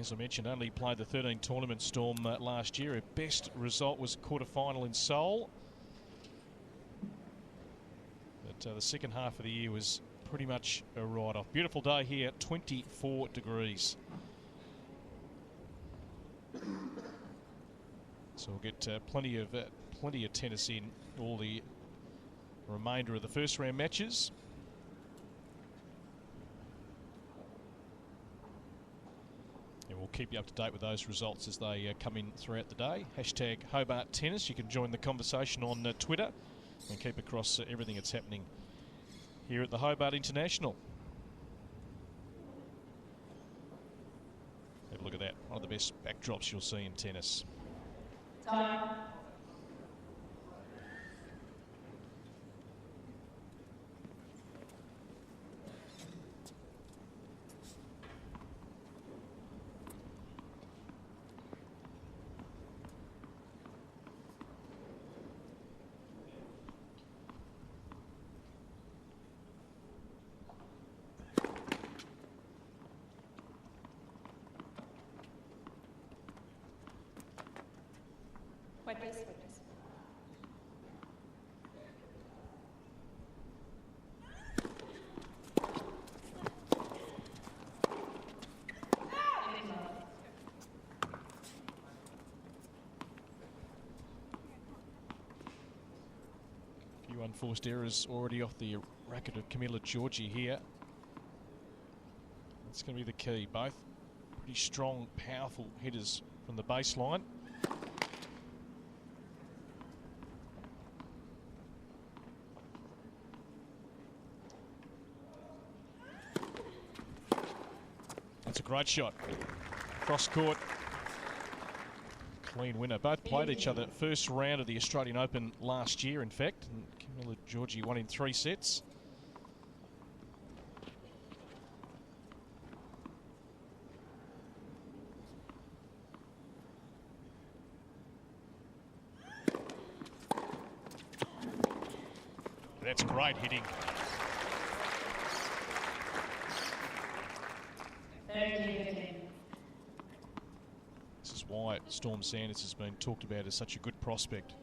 As I mentioned, only played the 13 tournament Storm last year. Her best result was quarter-final in Seoul. But the second half of the year was pretty much a write-off. Beautiful day here, 24 degrees. So we'll get plenty of tennis in all the remainder of the first round matches. And we'll keep you up to date with those results as they come in throughout the day. Hashtag Hobart Tennis. You can join the conversation on Twitter and keep across everything that's happening here at the Hobart International. Have a look at that. One of the best backdrops you'll see in tennis. Time. Wait, please. A few unforced errors already off the racket of Camila Giorgi here. That's going to be the key. Both pretty strong, powerful hitters from the baseline. That's a great shot. Cross court. Clean winner. Both played each other first round of the Australian Open last year, in fact. And Camila Giorgi won in 3 sets. That's great hitting. This is why Storm Sanders has been talked about as such a good prospect.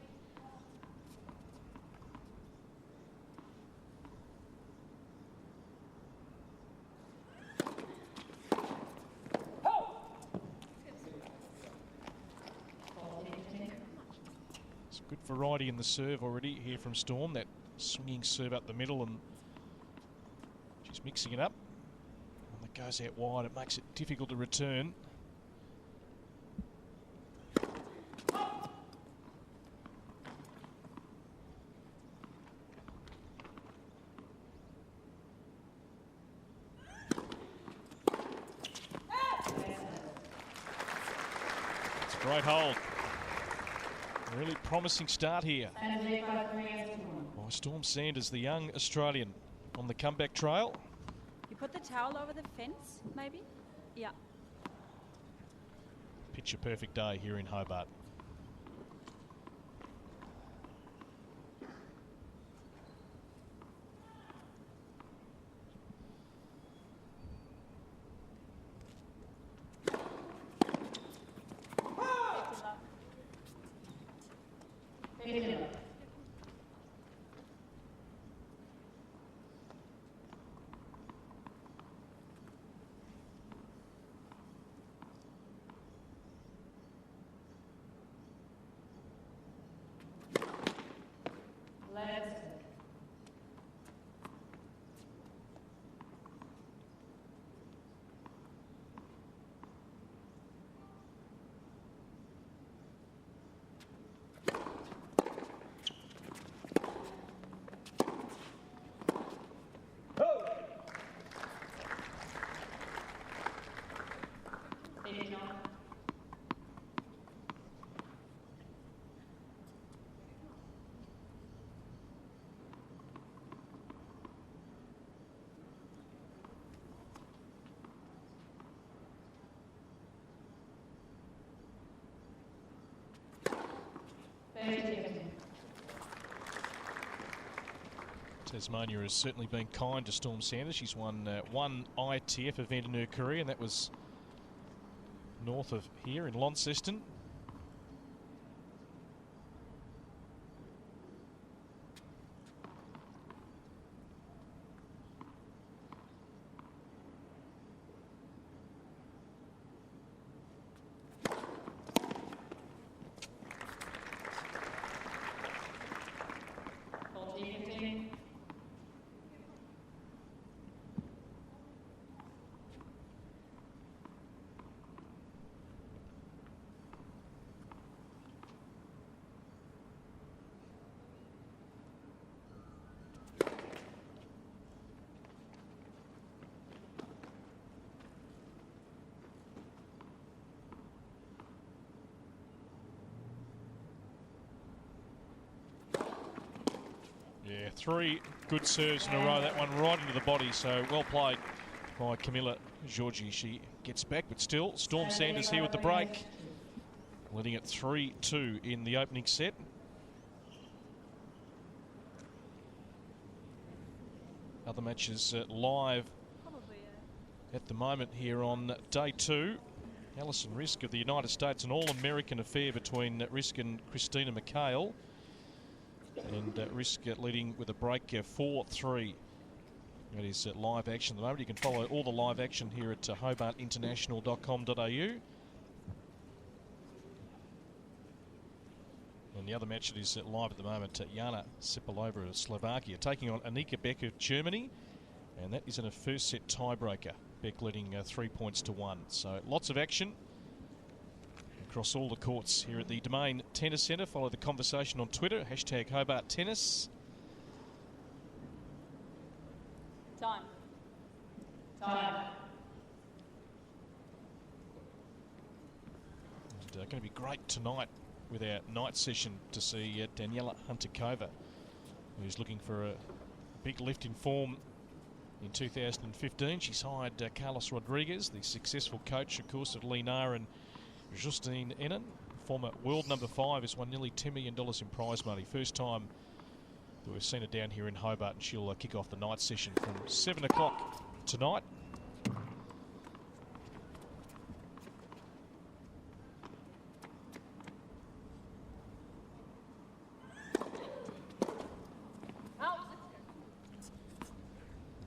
It's good variety in the serve already here from Storm. That swinging serve up the middle, and she's mixing it up. One that goes out wide, it makes it difficult to return. It's a great hold. A really promising start here by Storm Sanders, the young Australian, on the comeback trail. You put the towel over the fence, maybe? Yeah. Picture perfect day here in Hobart. Tasmania has certainly been kind to Storm Sanders. She's won one ITF event in her career, and that was north of here in Launceston. Yeah, 3 good serves in a row. That one right into the body, so well played by Camila Giorgi. She gets back, but still, Storm Sanders here with the break, leading at 3-2 in the opening set. Other matches live at the moment here on day 2. Alison Risk of the United States, an all-American affair between Risk and Christina McHale. And Risk leading with a break 4-3. That is live action at the moment. You can follow all the live action here at hobartinternational.com.au. And the other match that is live at the moment, Jana Sipilova of Slovakia taking on Anika Beck of Germany. And that is in a first set tiebreaker. Beck leading 3 points to 1. So lots of action across all the courts here at the Domain Tennis Centre. Follow the conversation on Twitter, hashtag Hobart Tennis. Time. And going to be great tonight with our night session to see Daniela Huntakova, who's looking for a big lift in form in 2015. She's hired Carlos Rodriguez, the successful coach, of course, of Lee Na and Justine Henin, former world number 5, has won nearly $10 million in prize money. First time that we've seen her down here in Hobart, and she'll kick off the night session from 7 o'clock tonight.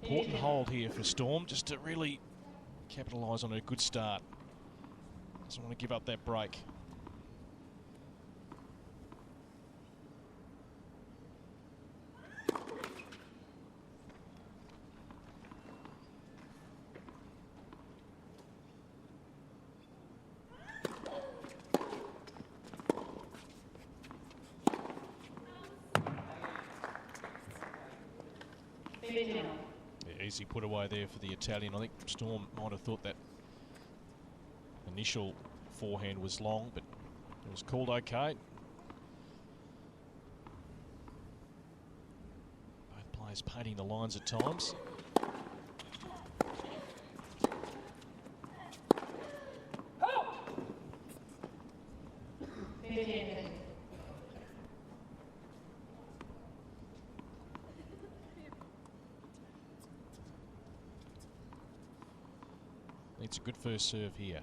Important hold here for Storm, just to really capitalise on a good start. Doesn't want to give up that break. Yeah, easy put away there for the Italian. I think Storm might have thought that initial forehand was long, but it was called okay. Both players painting the lines at times. Needs a good first serve here.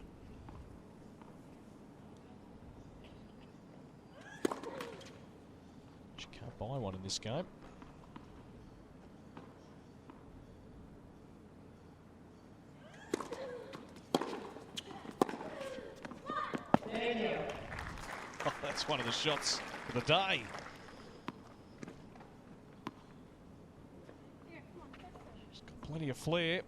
She can't buy one in this game. Oh, that's one of the shots of the day. She's got plenty of flair.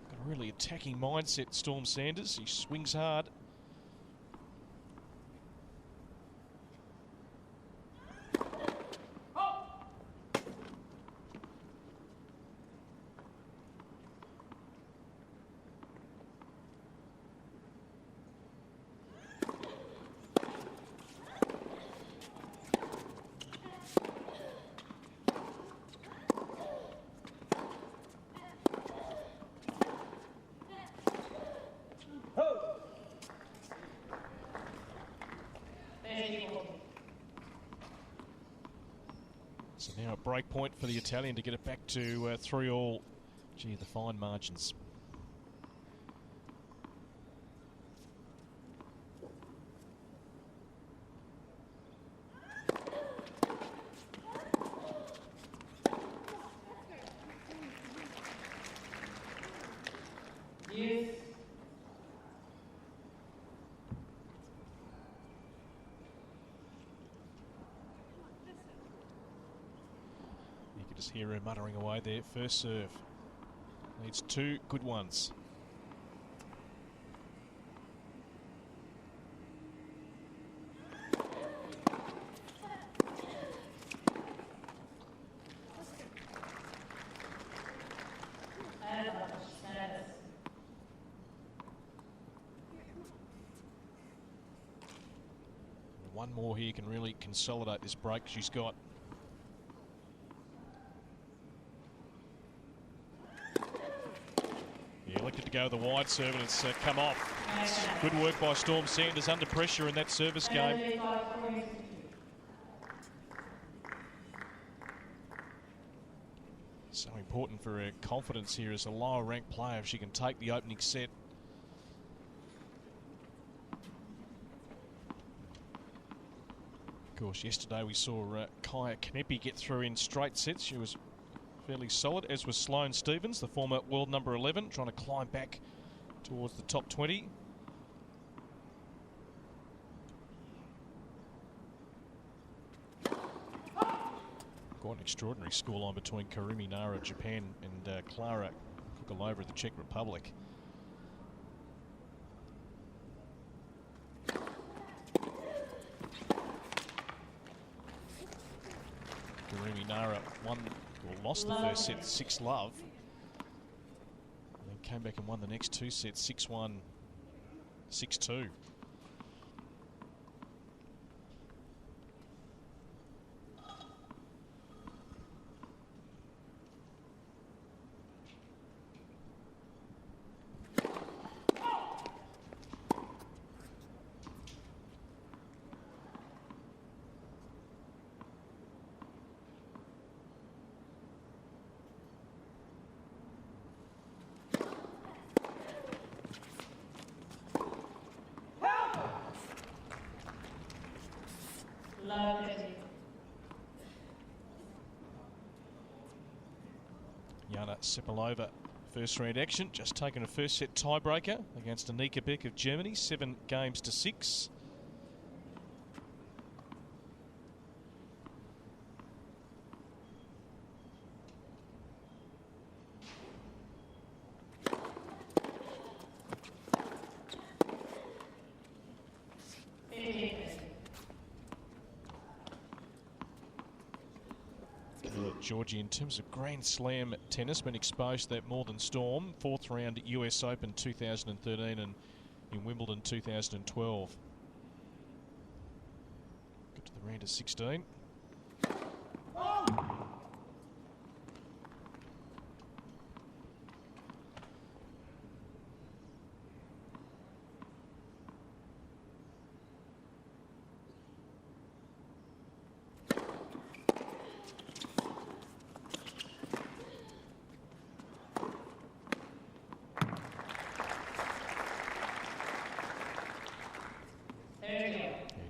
Got a really attacking mindset, Storm Sanders. He swings hard. So now a break point for the Italian to get it back to 3-all. Gee, the fine margins. You can just hear her muttering away there. First serve. Needs 2 good ones. One more here can really consolidate this break she's got. Yeah, elected to go with the wide serve and it's come off. It's good work by Storm Sanders under pressure in that service game. So important for her confidence here as a lower ranked player if she can take the opening set. Of course, yesterday we saw Kaya Kanepi get through in straight sets. She was fairly solid, as was Sloane Stephens, the former world number 11, trying to climb back towards the top 20. Quite an extraordinary scoreline between Karumi Nara, Japan, and Klara Kukalova of the Czech Republic. Karumi Nara lost the first set 6-love, and then came back and won the next 2 sets 6-1, 6-2. Jana Sepilova, first round action, just taken a first set tiebreaker against Annika Beck of Germany, 7 games to 6. Giorgi, in terms of Grand Slam tennis, been exposed to that more than Storm. 4th round at US Open 2013 and in Wimbledon 2012. Got to the round of 16.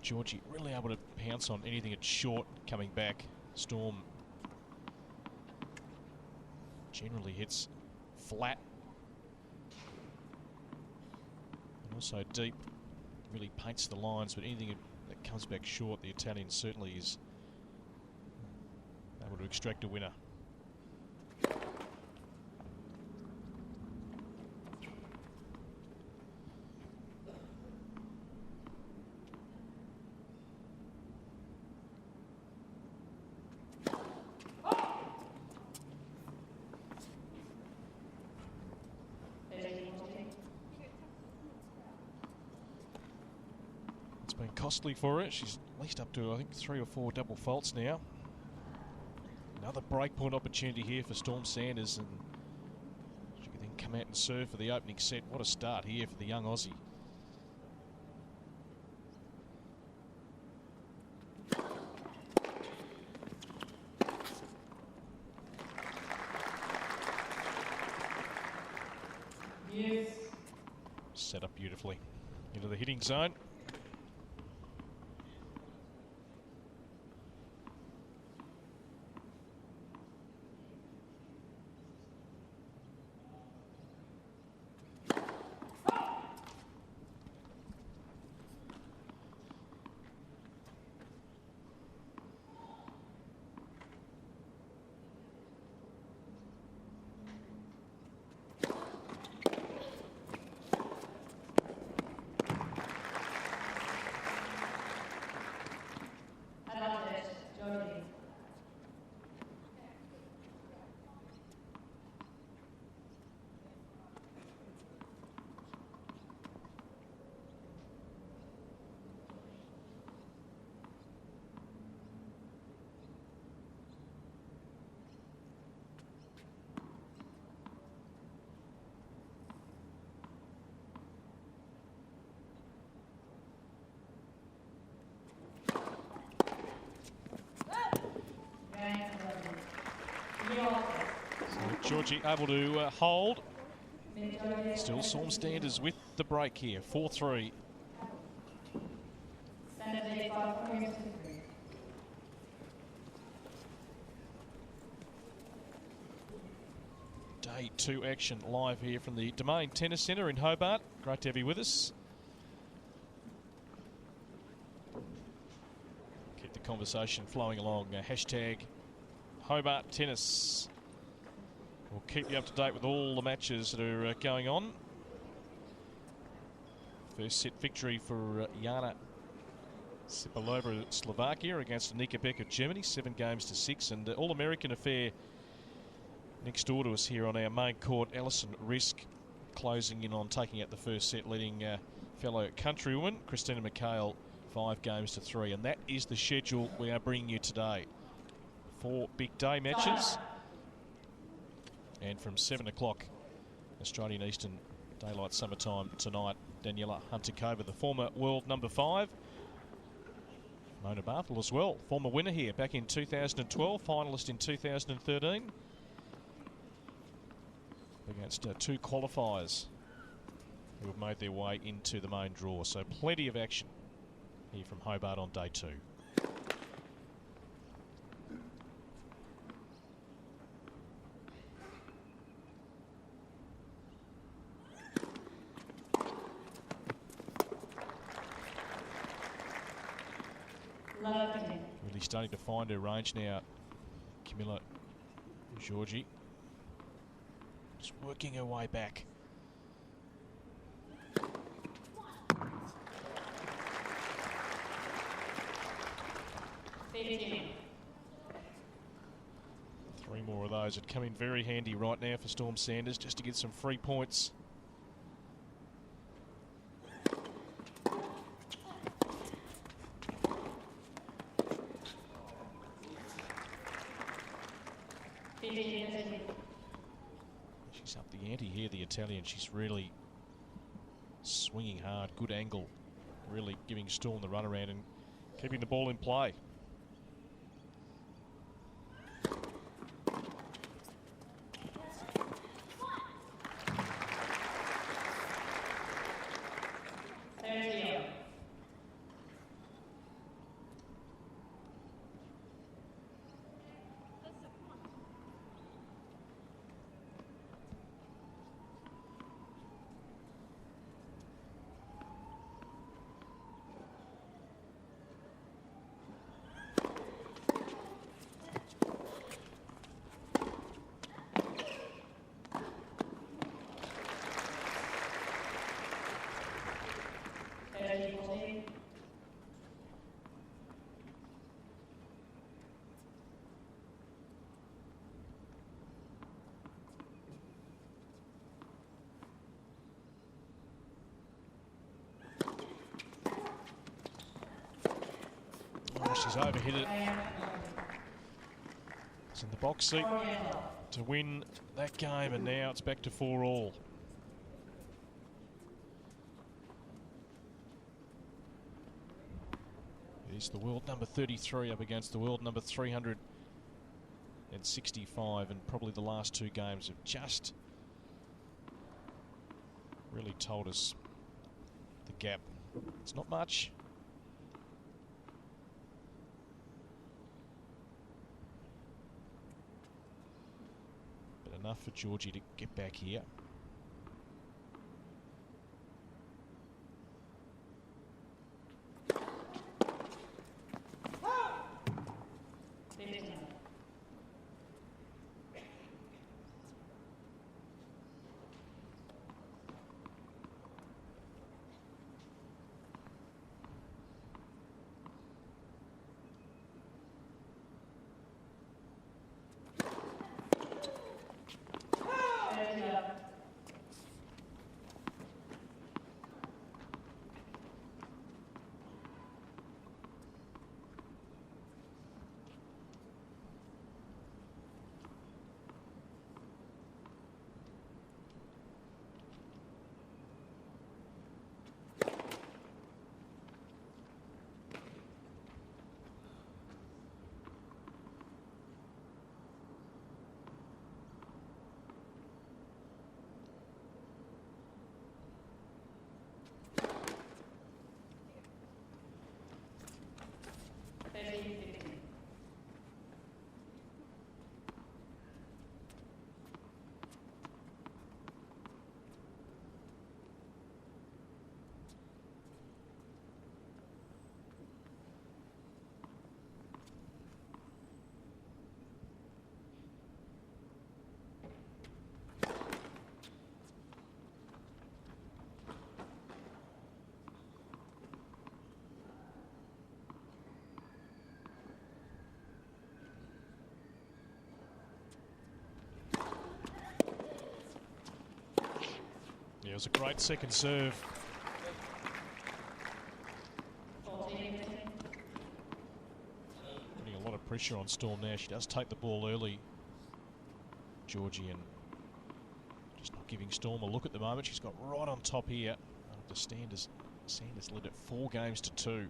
Giorgi really able to pounce on anything that's short coming back. Storm generally hits flat and also deep, really paints the lines, but anything that comes back short, the Italian certainly is able to extract a winner. Been costly for her. She's at least up to, I think, 3 or 4 double faults now. Another breakpoint opportunity here for Storm Sanders, and she can then come out and serve for the opening set. What a start here for the young Aussie. Yes. Set up beautifully into the hitting zone. Giorgi able to hold. Still Storm Standers with the break here. 4-3. Day 2 action live here from the Domain Tennis Centre in Hobart. Great to have you with us. Keep the conversation flowing along. Hashtag Hobart Tennis. We'll keep you up to date with all the matches that are going on. First set victory for Jana Sipalova of Slovakia against Anika Beck of Germany, 7-6. And All-American affair next door to us here on our main court. Alison Risk closing in on taking out the first set, leading fellow countrywoman Christina McHale 5-3. And that is the schedule we are bringing you today. 4 big day matches. And from 7 o'clock Australian Eastern Daylight Summertime tonight, Daniela Hunter-Kober, the former world number 5. Mona Barthel as well, former winner here back in 2012, finalist in 2013. Against 2 qualifiers who have made their way into the main draw. So plenty of action here from Hobart on day 2. Really starting to find her range now, Camila Giorgi. Just working her way back. Three more of those would come in very handy right now for Storm Sanders, just to get some free points. She's up the ante here, the Italian. She's really swinging hard, good angle, really giving Storm the runaround and keeping the ball in play. She's overhit it. It's in the box seat to win that game, and now it's back to 4-all. It's the world number 33 up against the world number 365, and probably the last 2 games have just really told us the gap. It's not much. Enough for Giorgi to get back here. was a great second serve. Putting a lot of pressure on Storm now. She does take the ball early, Giorgi, and just not giving Storm a look at the moment. She's got right on top here. After Sanders led it 4 games to 2.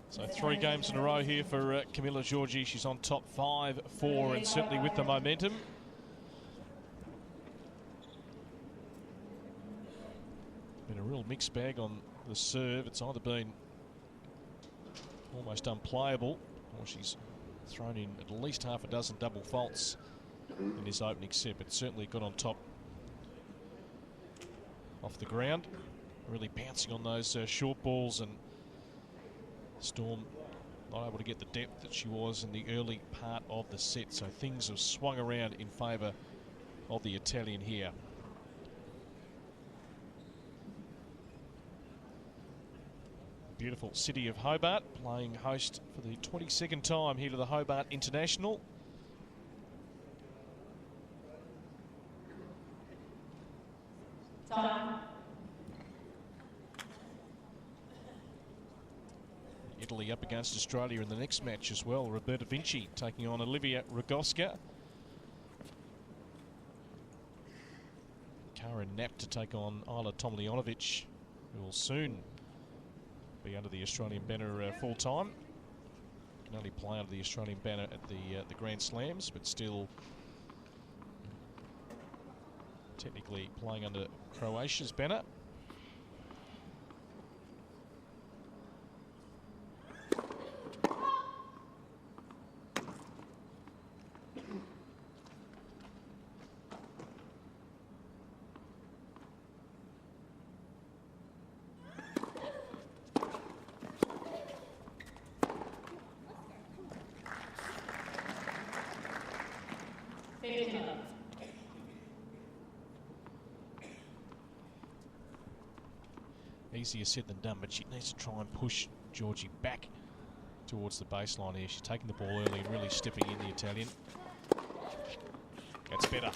So 3 games in a row here for Camila Giorgi. She's on top 5-4 and certainly with the momentum. Been a real mixed bag on the serve. It's either been almost unplayable or she's thrown in at least half a dozen double faults in this opening set, but certainly got on top off the ground. Really bouncing on those short balls, and Storm not able to get the depth that she was in the early part of the set, so things have swung around in favour of the Italian here. Beautiful city of Hobart, playing host for the 22nd time here to the Hobart International. Time. Italy up against Australia in the next match as well. Roberta Vinci taking on Olivia Rogowska. Karen Knapp to take on Isla Tomljanovic, who will soon be under the Australian banner full time. Can only play under the Australian banner at the Grand Slams, but still technically playing under Croatia's banner. Easier said than done, but she needs to try and push Giorgi back towards the baseline here. She's taking the ball early and really stepping in, the Italian. That's better.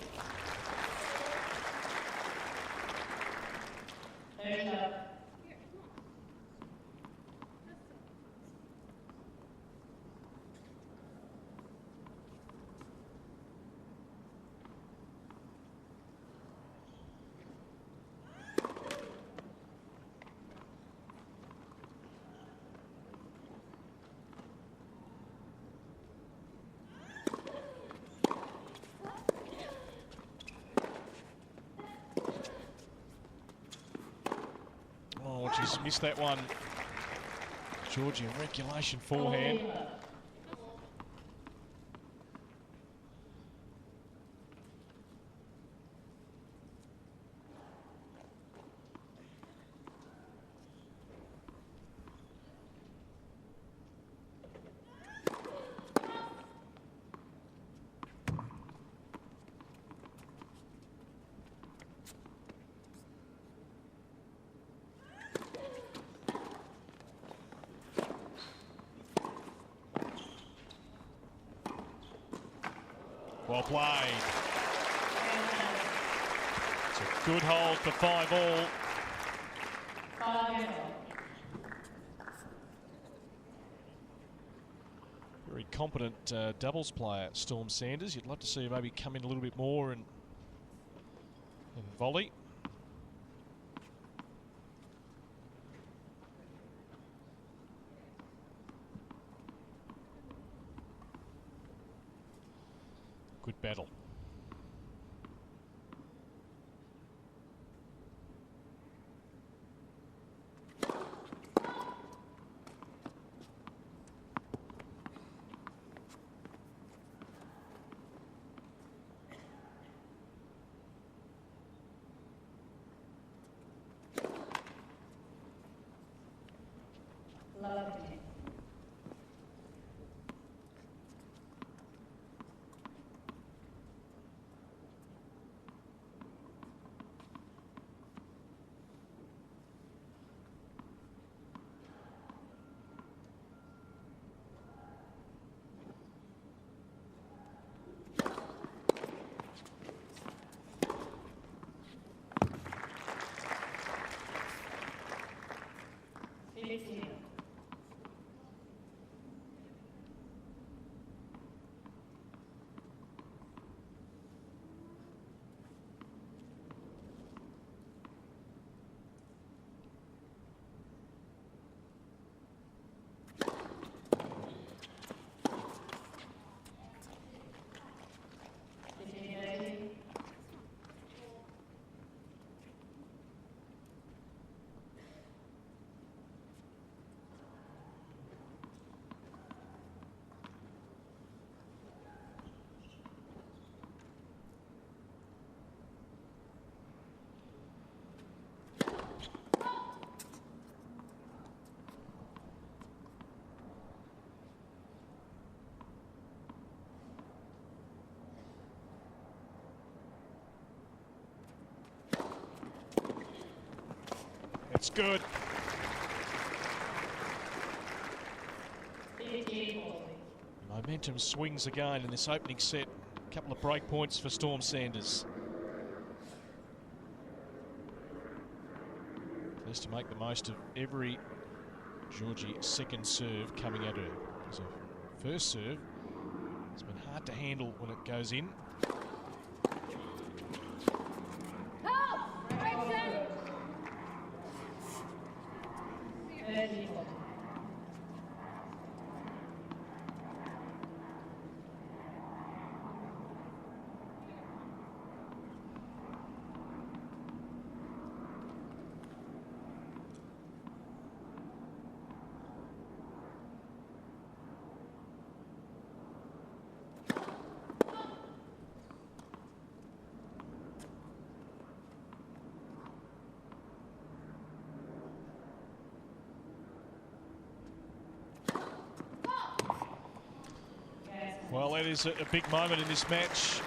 Oh, she's missed that one. Giorgi, a regulation forehand. Well played. It's a good hold for 5-all. Very competent doubles player, Storm Sanders. You'd love to see her maybe come in a little bit more and volley. good battle. It's good. Momentum swings again in this opening set. A couple of break points for Storm Sanders. Has to make the most of every Giorgi second serve coming at her. As a first serve, it's been hard to handle when it goes in. Well, that is a big moment in this match.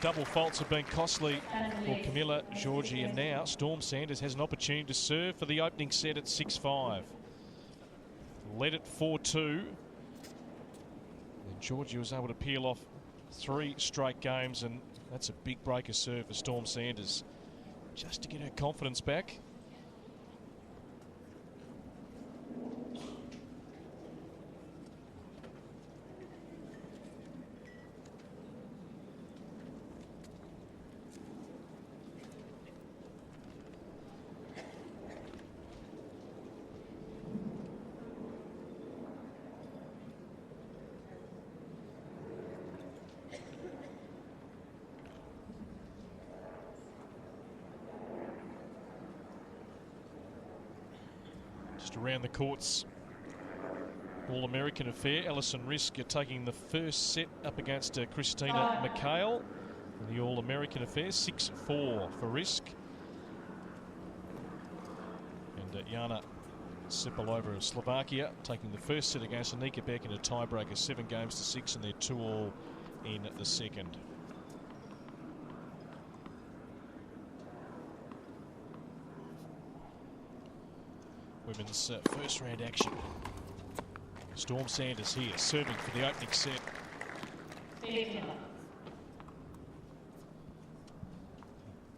Double faults have been costly for Camila Giorgi, and now Storm Sanders has an opportunity to serve for the opening set at 6-5. Led it 4-2. And Giorgi was able to peel off 3 straight games, and that's a big breaker serve for Storm Sanders. Just to get her confidence back. Just around the courts, All-American affair. Alison Risk taking the first set up against Christina McHale in the All-American affair. 6-4 for Risk. And Jana Sepulova of Slovakia taking the first set against Anika Beck in a tiebreaker, 7-6, and they're 2-all in the second. Women's first round action. Storm Sanders here, serving for the opening set. And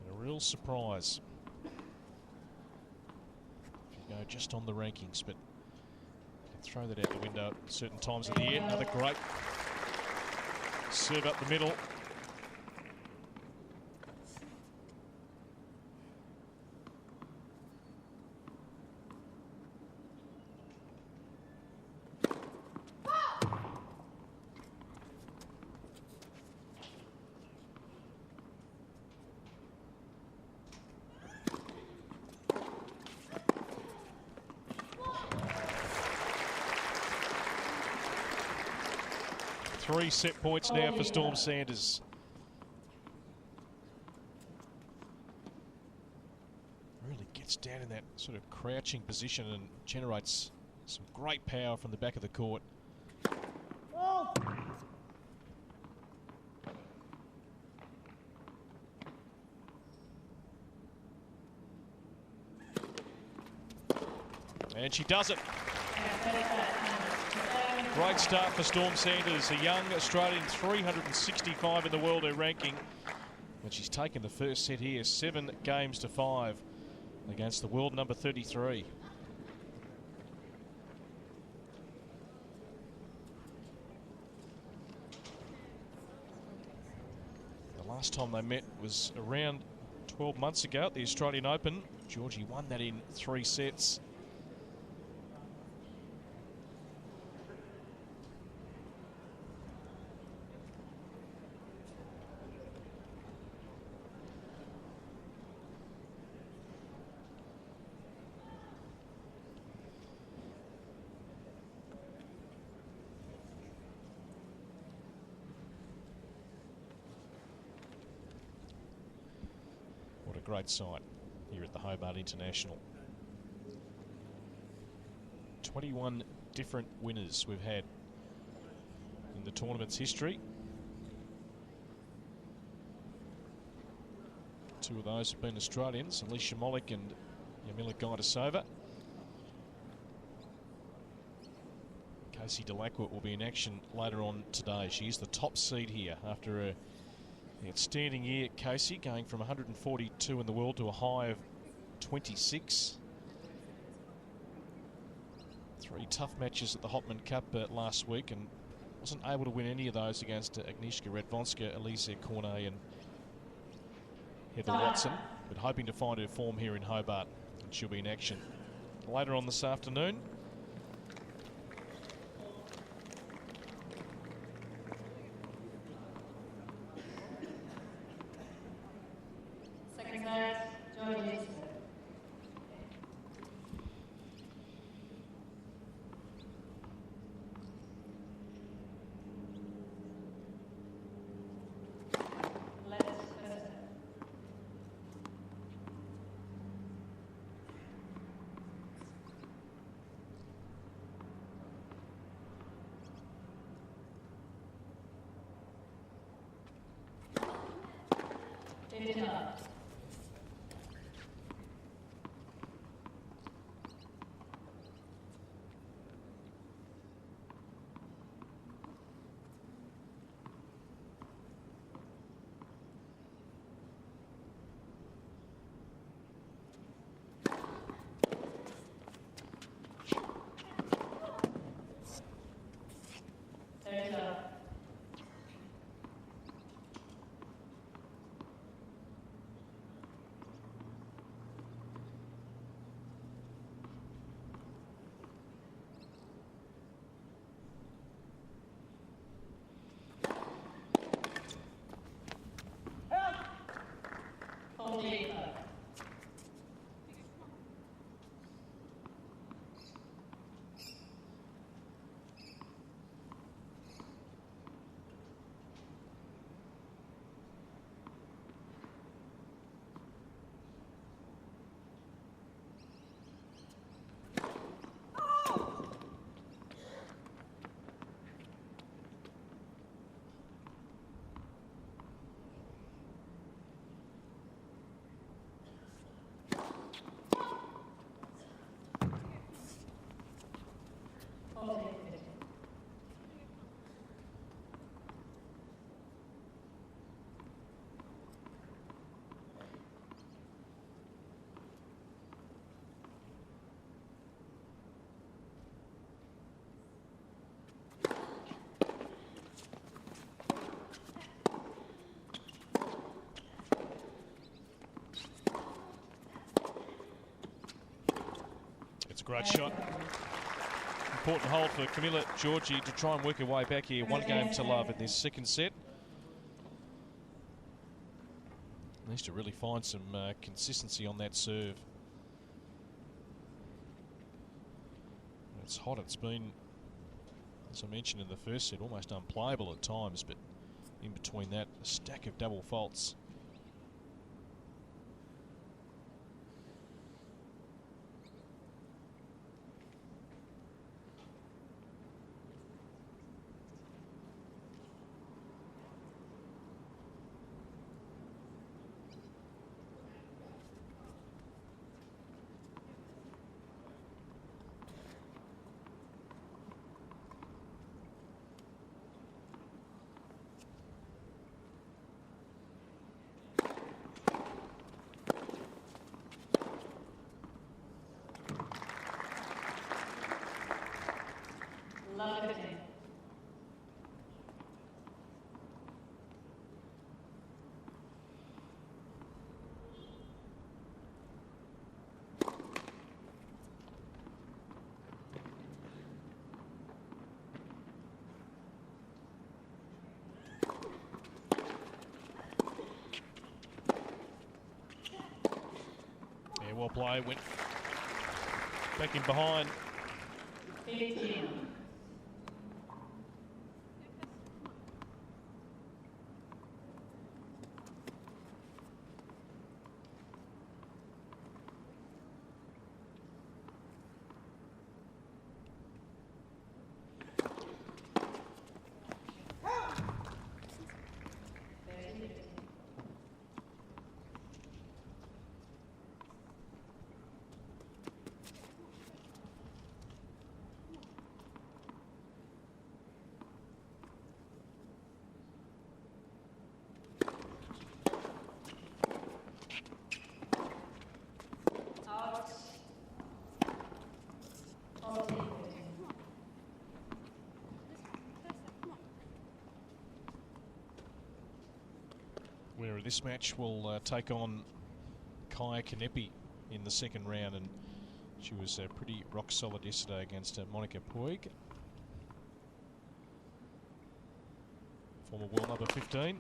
a real surprise. If you go just on the rankings, but you can throw that out the window at certain times of the year. Another great serve up the middle. 3 set points now for Storm Sanders. Really gets down in that sort of crouching position and generates some great power from the back of the court. And she does it. Great start for Storm Sanders, a young Australian, 365 in the world, her ranking. And she's taken the first set here, 7 games to 5 against the world number 33. The last time they met was around 12 months ago at the Australian Open. Giorgi won that in 3 sets. Great sight here at the Hobart International. 21 different winners we've had in the tournament's history. 2 of those have been Australians, Alicia Molik and Camila Giorgi. Casey Delacroix will be in action later on today. She is the top seed here after a outstanding year, Casey, going from 142 in the world to a high of 26. 3 tough matches at the Hopman Cup last week, and wasn't able to win any of those against Agnieszka Radwanska, Elise Cornet and Heather Watson, but hoping to find her form here in Hobart, and she'll be in action later on this afternoon. Great shot. Important hold for Camila Giorgi to try and work her way back here. 1 game to love in this second set. Needs to really find some consistency on that serve. It's hot. It's been as I mentioned in the first set, almost unplayable at times, but in between that, a stack of double faults. Well played, went back in behind. 15. Winner of this match will take on Kaya Kanepi in the second round, and she was pretty rock solid yesterday against Monica Puig, former world number 15.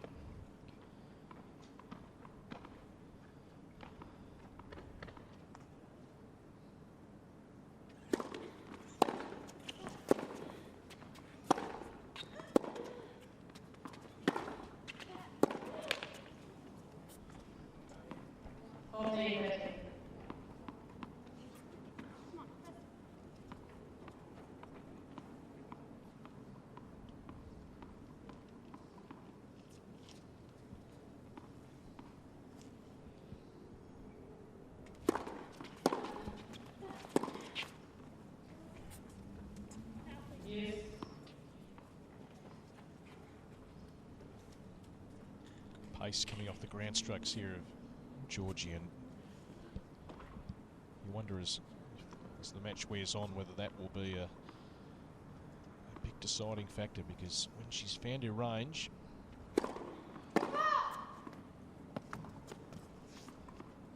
Pace coming off the ground strokes here of Giorgi, and you wonder as the match wears on whether that will be a big deciding factor, because when she's found her range,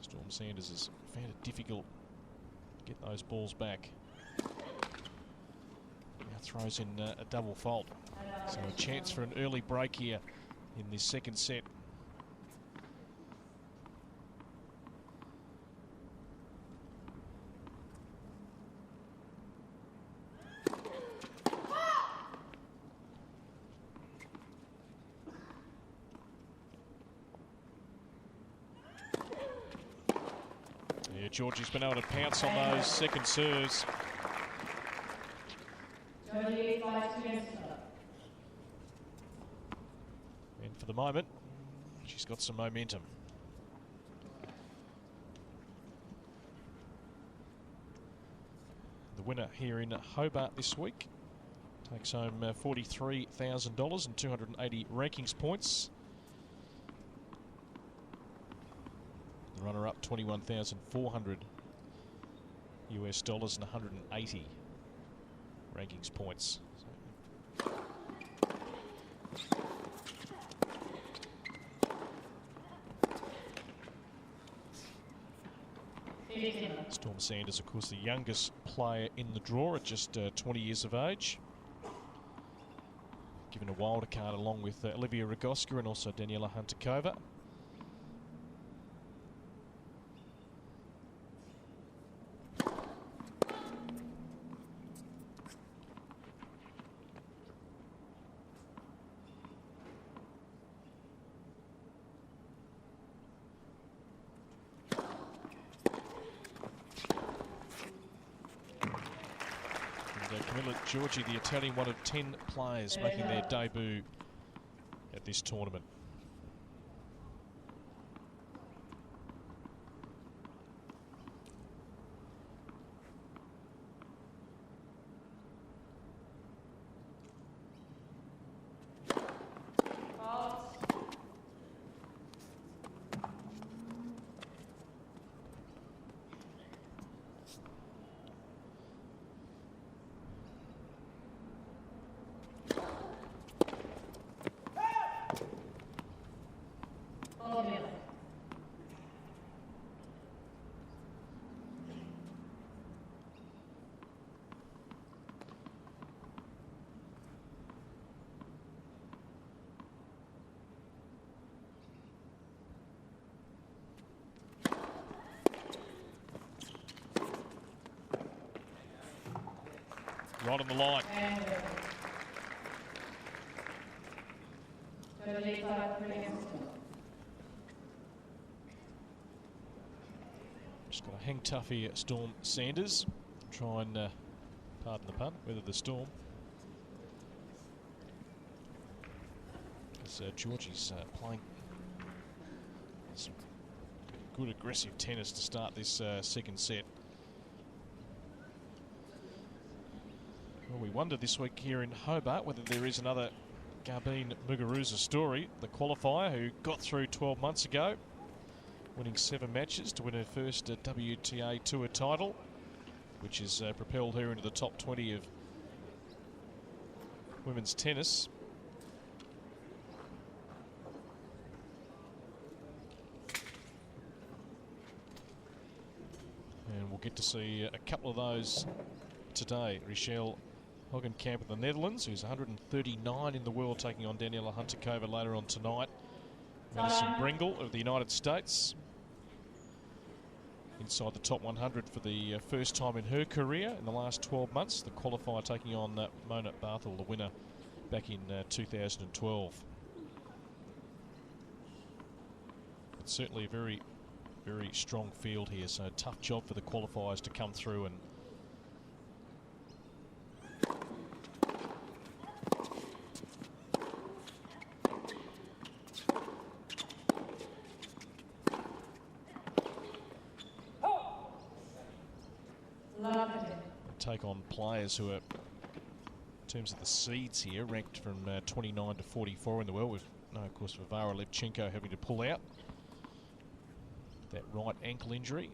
Storm Sanders has found it difficult to get those balls back. Now throws in a double fault, so a chance for an early break here in this second set. Giorgi's been able to pounce on those second serves. And for the moment, she's got some momentum. The winner here in Hobart this week takes home $43,000 and 280 rankings points. The runner-up, 21,400 US dollars and 180 rankings points. Storm Sanders, of course, the youngest player in the draw at just 20 years of age. Given a wild card along with Olivia Rogoska and also Daniela Huntakova. Camila Giorgi, the Italian, one of 10 players making their debut at this tournament. Right on the line. Just got to hang tough here, Storm Sanders. Try and, pardon the pun, weather the storm. As Giorgi's playing some good aggressive tennis to start this second set. Well, we wonder this week here in Hobart whether there is another Garbine Muguruza story, the qualifier who got through 12 months ago, winning 7 matches to win her first WTA Tour title, which has propelled her into the top 20 of women's tennis. And we'll get to see a couple of those today. Richelle Hogenkamp of the Netherlands, who's 139 in the world, taking on Daniela Huntakova later on tonight. Madison Brengle of the United States, inside the top 100 for the first time in her career in the last 12 months. The qualifier taking on Mona Barthel, the winner back in 2012. It's certainly a very, very strong field here, so tough job for the qualifiers to come through and take on players who are, in terms of the seeds here, ranked from 29 to 44 in the world, with, no, of course, Varvara Levchenko having to pull out that right ankle injury.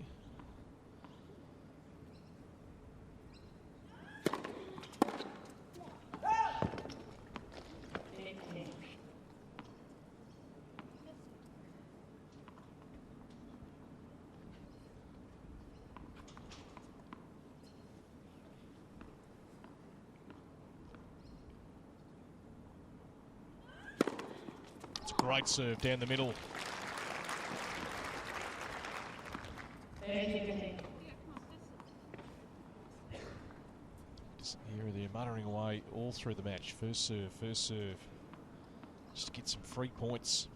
Great serve down the middle. Just here they're muttering away all through the match. First serve, just to get some free points.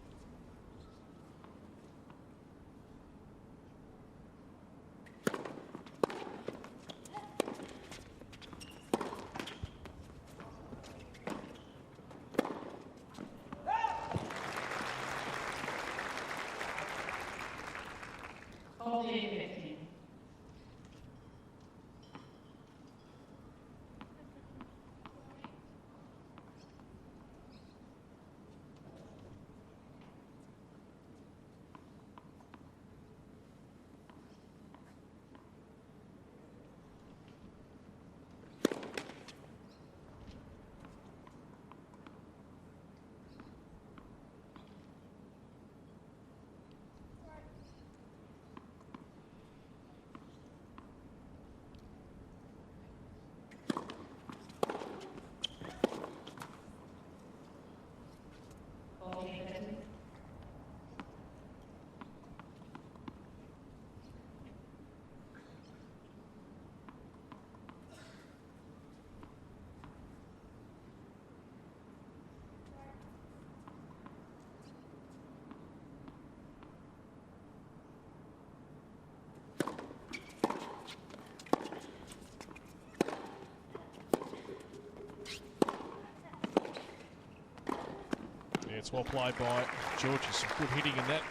it's well played by Giorgi. Some good hitting in that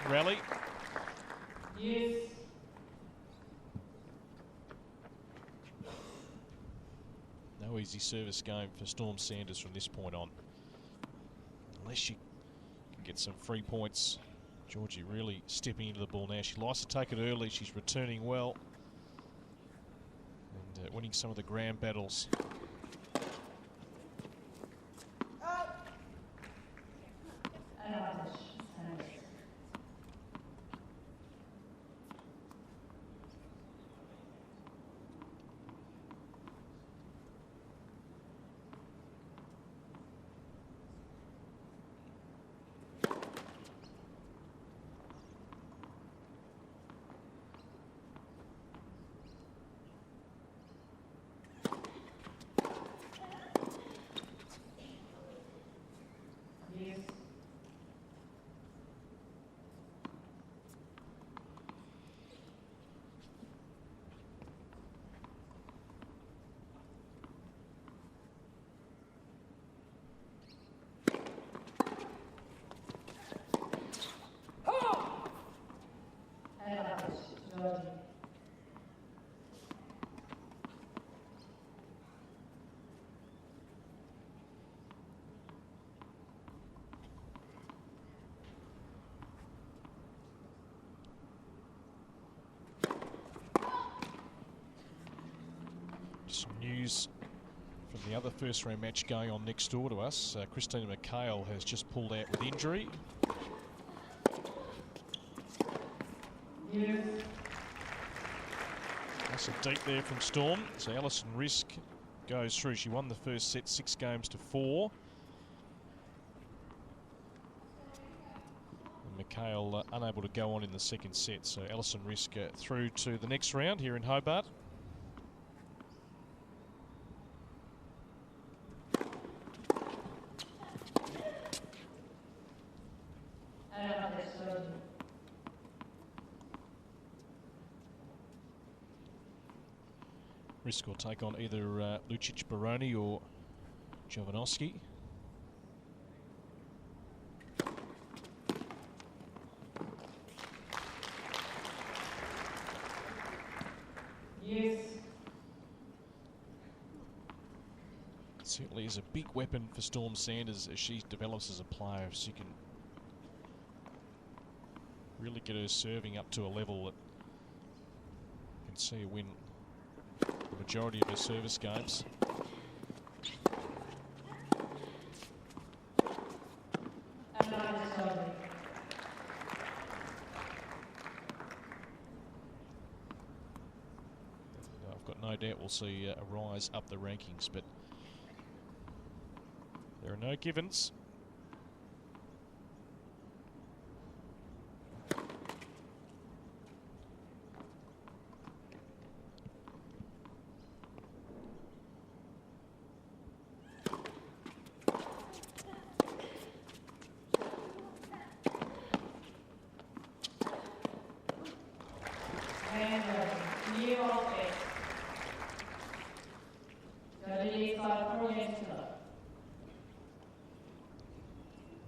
rally. Yes. No easy service game for Storm Sanders from this point on. Unless she can get some free points. Giorgi really stepping into the ball now. She likes to take it early. She's returning well. And winning some of the ground battles. Some news from the other first round match going on next door to us. Christina McHale has just pulled out with injury. Yes. That's a deep there from Storm. So Alison Risk goes through. She won the first set 6-4. And McHale unable to go on in the second set. So Alison Risk through to the next round here in Hobart. Risk will take on either Lucic Baroni or Jovanovski. Yes. Certainly is a big weapon for Storm Sanders as she develops as a player. She can really get her serving up to a level that can see her win the majority of her service games. I've got no doubt we'll see a rise up the rankings, but there are no givens.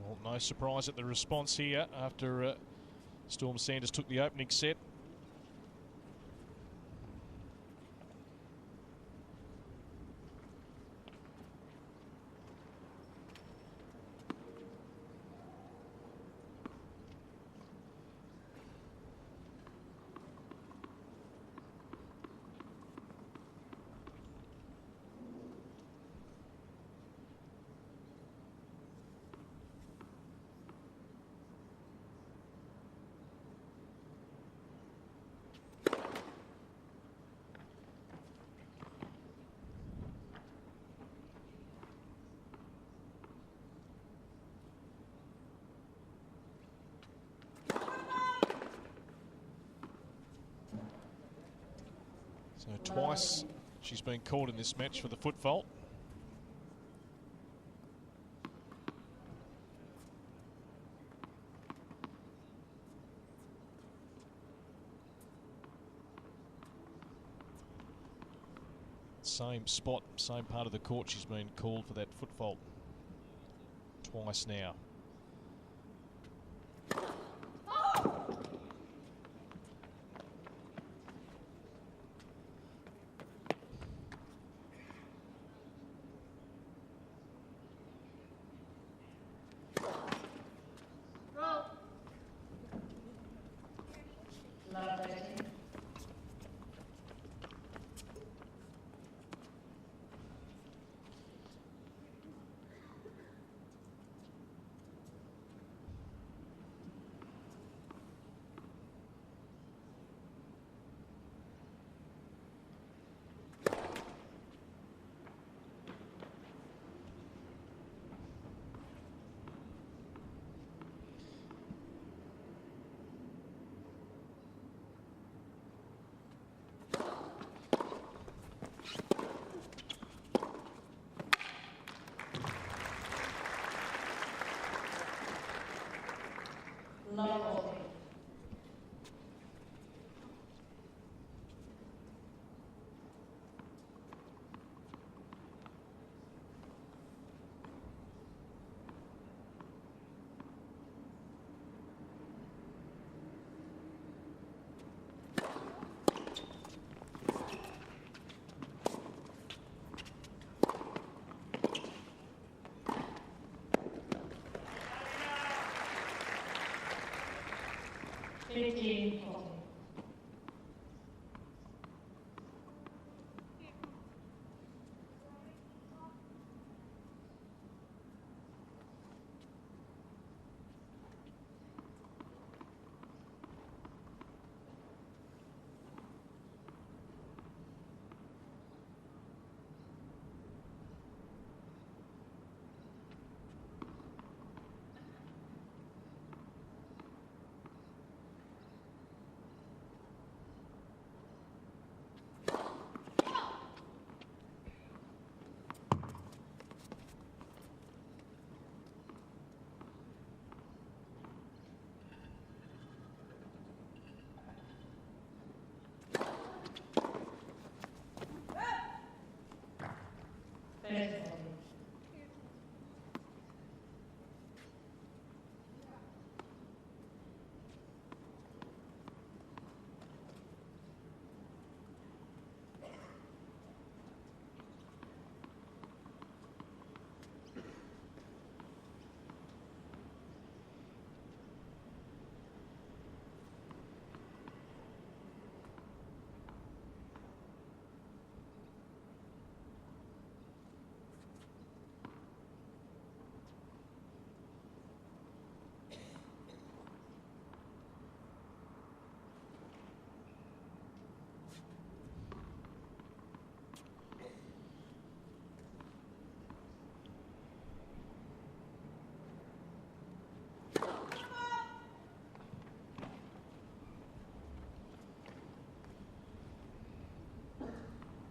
Well, no surprise at the response here after Storm Sanders took the opening set. So twice she's been called in this match for the foot fault. Same spot, same part of the court she's been called for that foot fault twice now. not faulting. Fifteen faulting.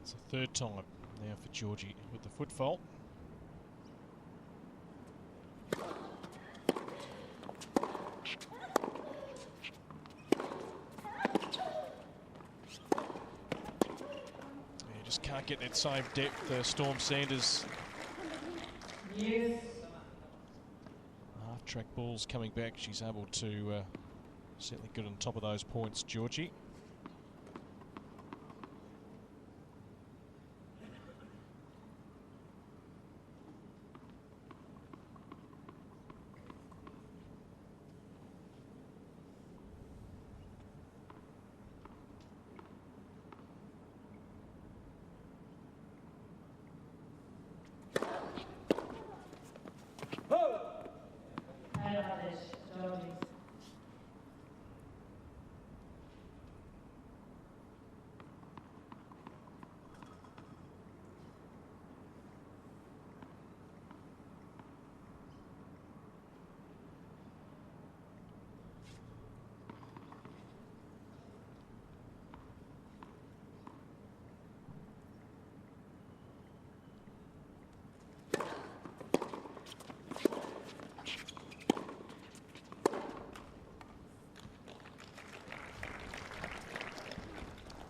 It's the third time now for Giorgi with the foot fault. Yeah, just can't get that same depth. Storm Sanders. Yes. Half-track balls coming back. She's able to certainly get on top of those points, Giorgi.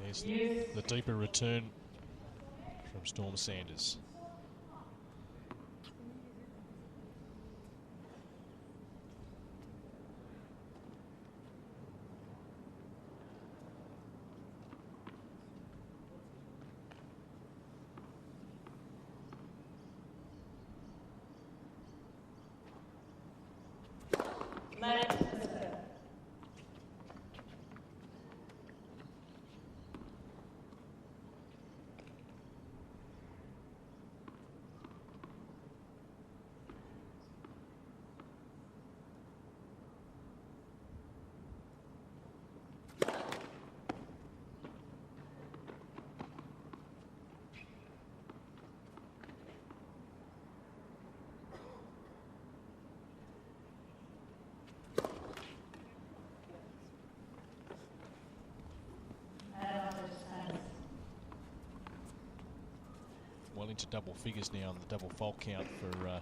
There's the deeper return from Storm Sanders. Well into double figures now on the double fault count for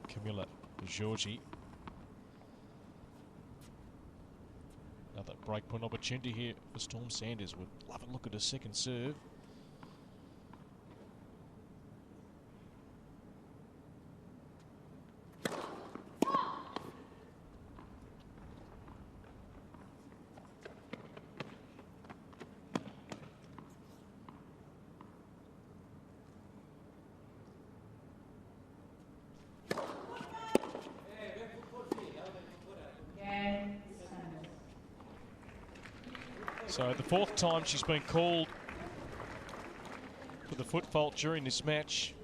Camila Giorgi. Another breakpoint opportunity here for Storm Sanders. Would love a look at a second serve. So the fourth time she's been called for the foot fault during this match.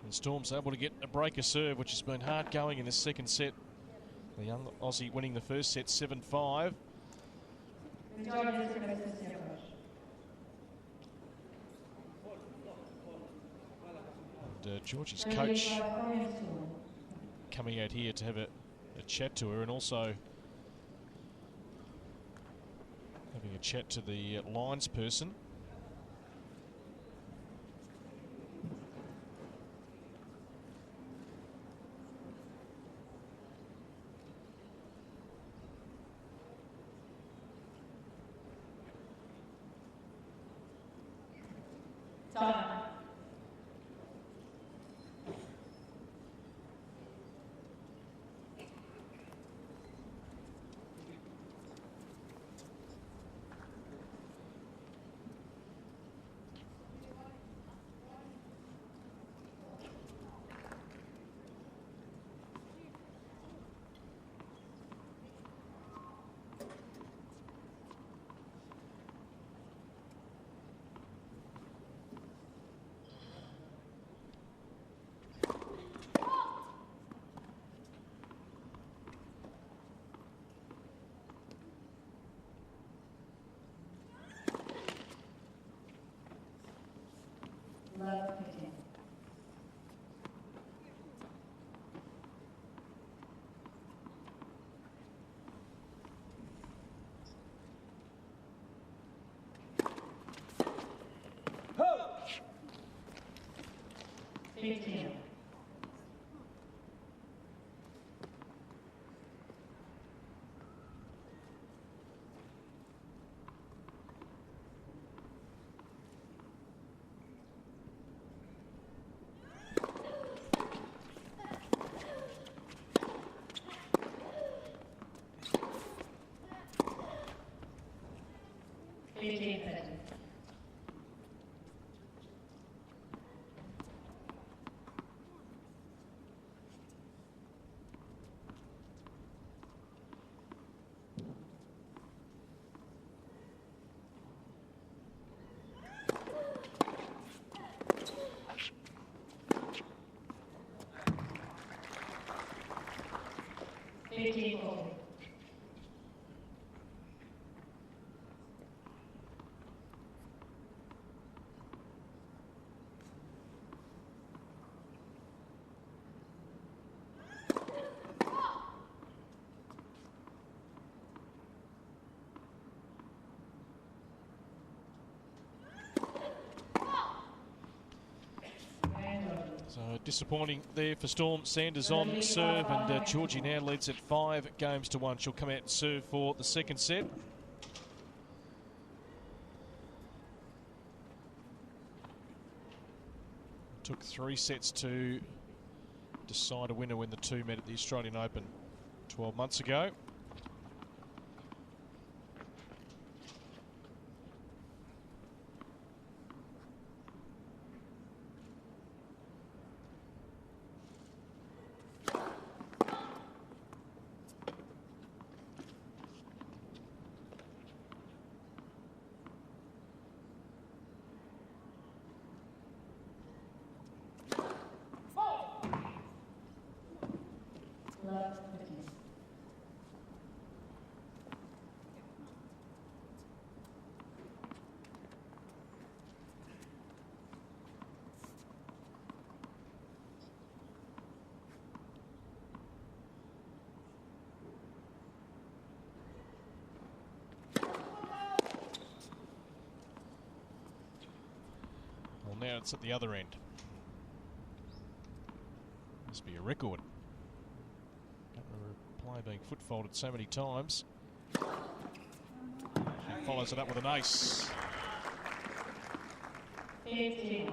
And Storm's able to get a breaker serve, which has been hard going in the second set. The young Aussie winning the first set 7-5. Giorgi's coach coming out here to have a chat to her, and also having a chat to the lines person. So disappointing there for Storm. Sanders on serve, and Giorgi now leads at 5-1. She'll come out and serve for the second set. Took 3 sets to decide a winner when the two met at the Australian Open 12 months ago. now it's at the other end. Must be a record. Don't remember a player being foot faulted so many times. She follows it up with an ace. 15.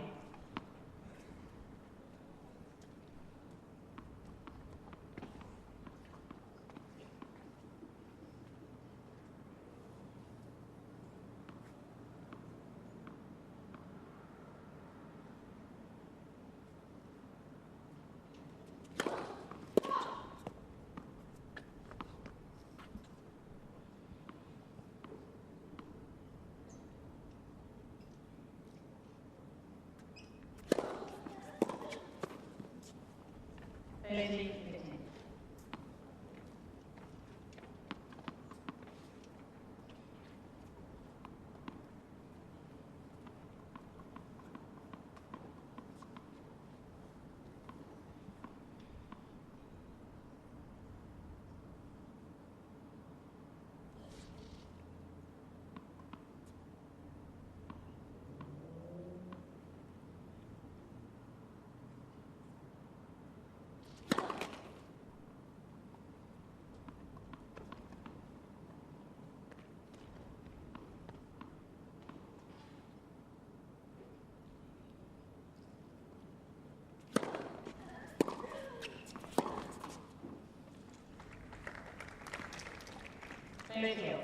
Thank you.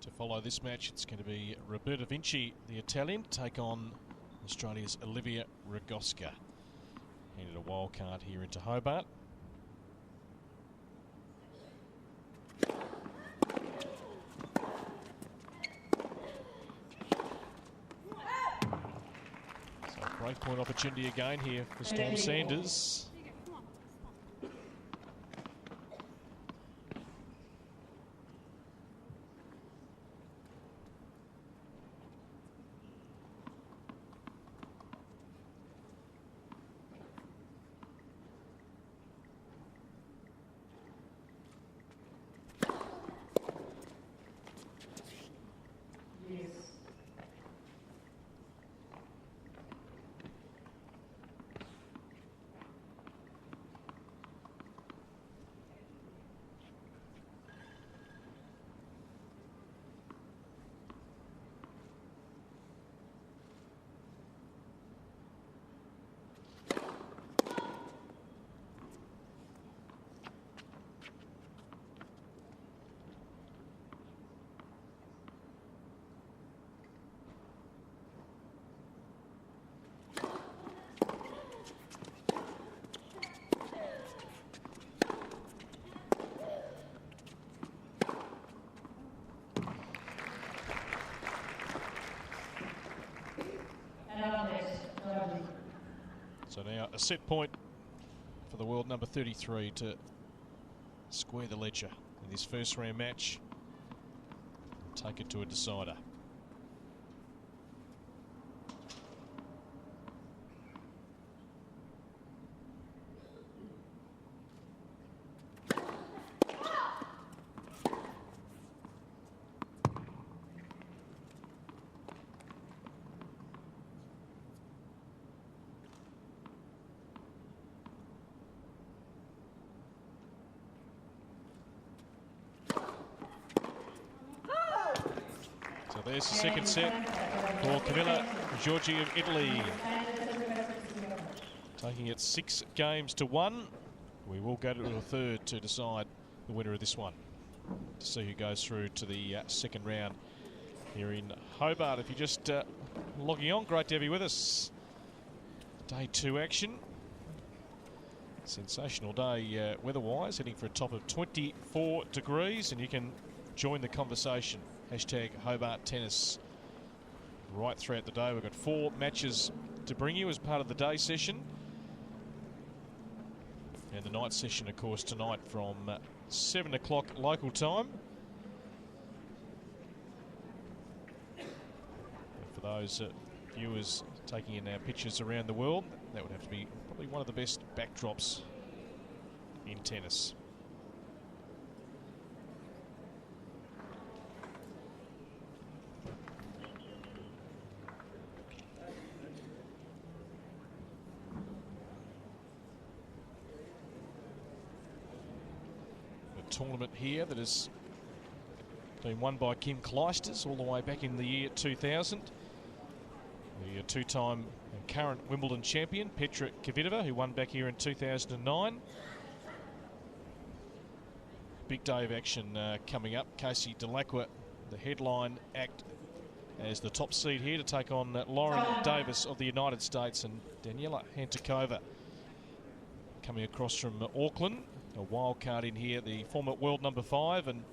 To follow this match, it's going to be Roberta Vinci, the Italian, take on Australia's Olivia Rogowska. Handed a wild card here into Hobart. So breakpoint opportunity again here for Storm Sanders. So now a set point for the world number 33 to square the ledger in this first round match. Take it to a decider. So there's the second set for Camila Giorgi of Italy. Taking it 6 games to 1. We will go to a third to decide the winner of this one, to see who goes through to the second round here in Hobart. If you're just logging on, great to have you with us. Day 2 action. Sensational day weather-wise, heading for a top of 24 degrees, and you can join the conversation. Hashtag Hobart Tennis right throughout the day. We've got 4 matches to bring you as part of the day session. And the night session, of course, tonight from 7 o'clock local time. And for those viewers taking in our pictures around the world, that would have to be probably one of the best backdrops in tennis. tournament here that has been won by Kim Kleisters all the way back in the year 2000. The two-time and current Wimbledon champion, Petra Kvitova, who won back here in 2009. Big day of action coming up. Casey Delacqua, the headline act, as the top seed here to take on Lauren Davis of the United States, and Daniela Hantukova coming across from Auckland. A wild card in here, the former world number 5 and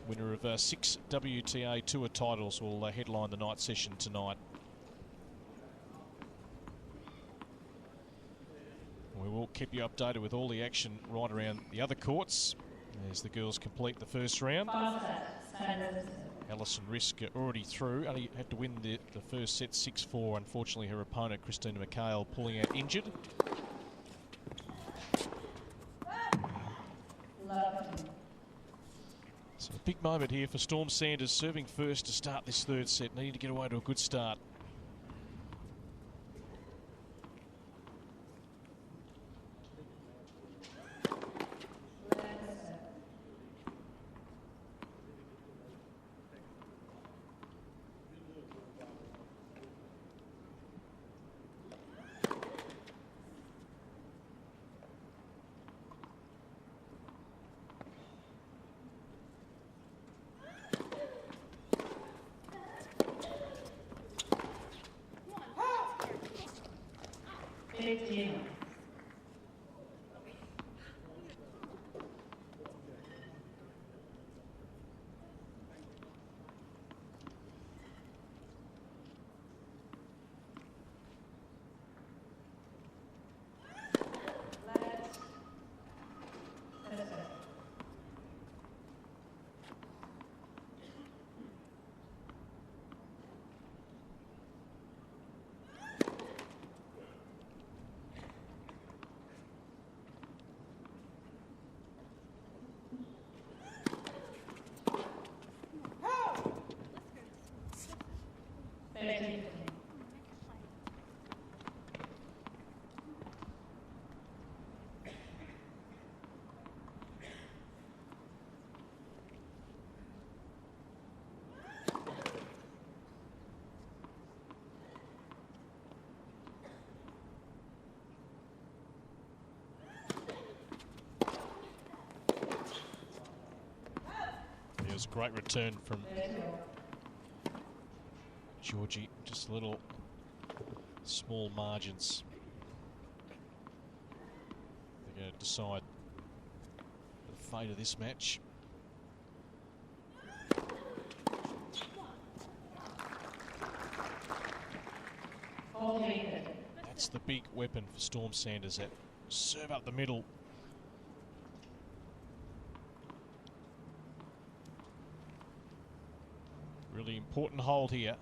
winner of 6 WTA Tour titles will headline the night session tonight. We will keep you updated with all the action right around the other courts as the girls complete the first round. Alison Risk already through, only had to win the first set 6-4. Unfortunately, her opponent, Christina McHale, pulling out injured. So a big moment here for Storm Sanders, serving first to start this third set. Needing to get away to a good start. There's a great return from Giorgi, just little small margins. They're going to decide the fate of this match. That's the big weapon for Storm Sanders, that serve up the middle. Really important hold here.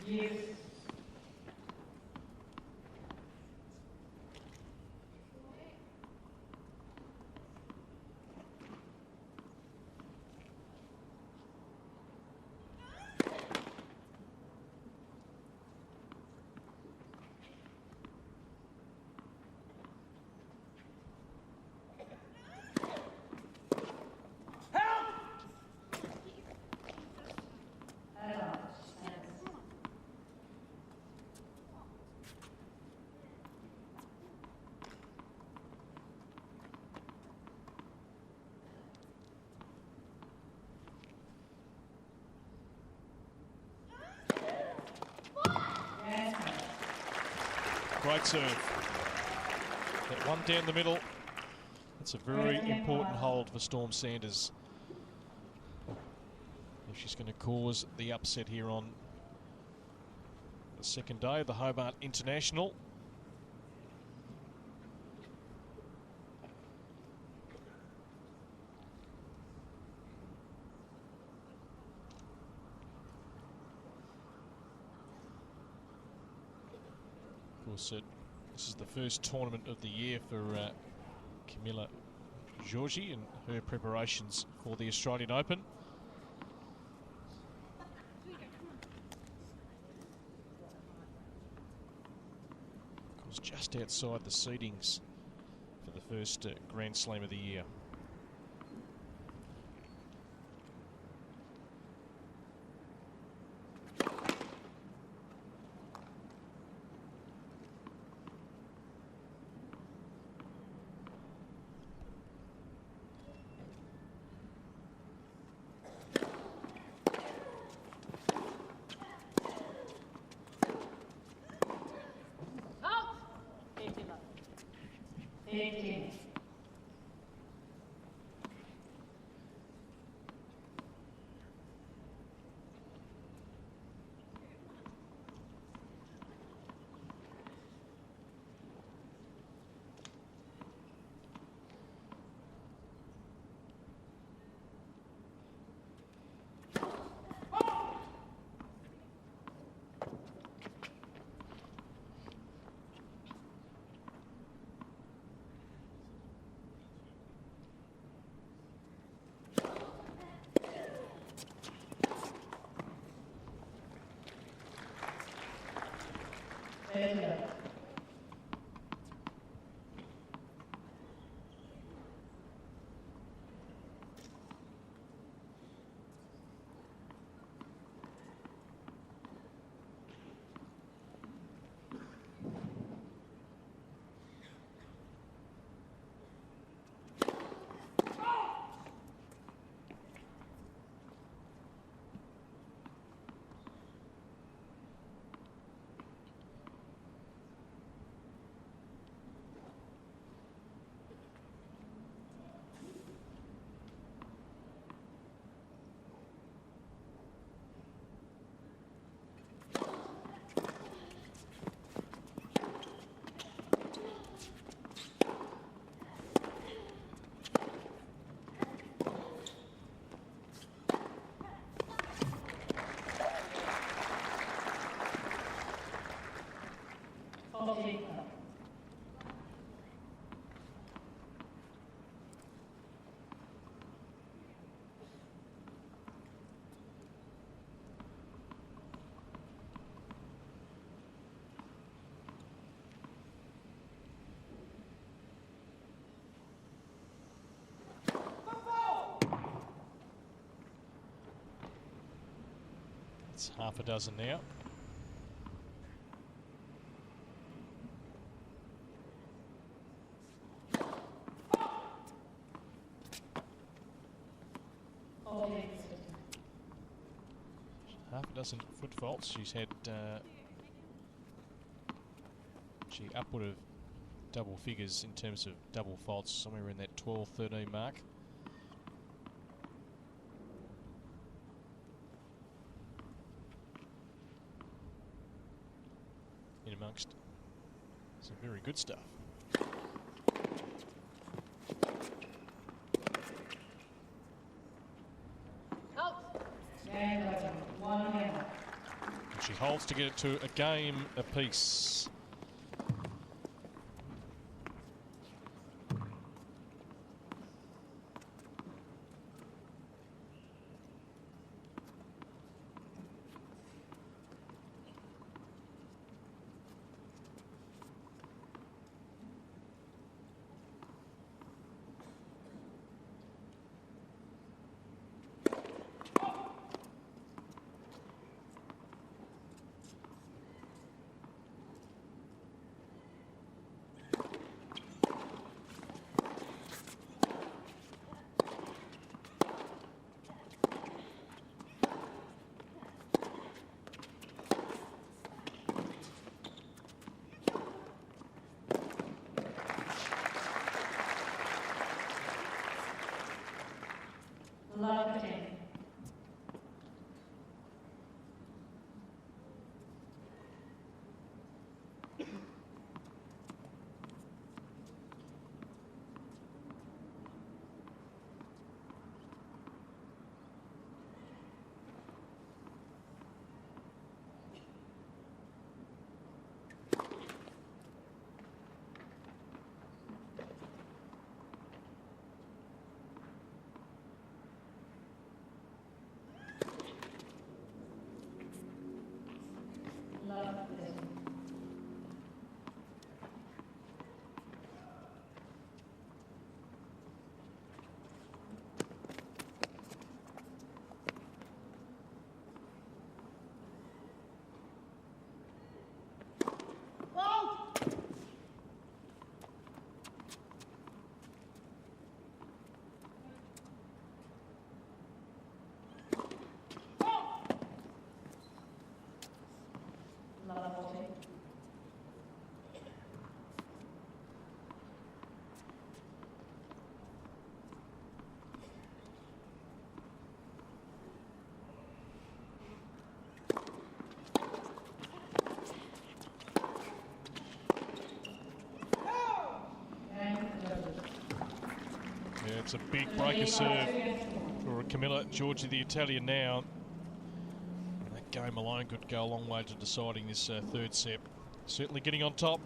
Yes. Great serve. That one down the middle. It's a very important hold for Storm Sanders. If she's going to cause the upset here on the second day of the Hobart International. Of course, this is the first tournament of the year for Camila Giorgi in her preparations for the Australian Open. Of course, just outside the seedings for the first Grand Slam of the year. Out. 18 love. 18. It's half a dozen now. Half a dozen foot faults. She's had upward of double figures in terms of double faults, somewhere in that 12-13 mark. In amongst some very good stuff. And she holds to get it to a game apiece. It's a big breaker serve for Camila Giorgi, the Italian now. And that game alone could go a long way to deciding this third set. Certainly getting on top.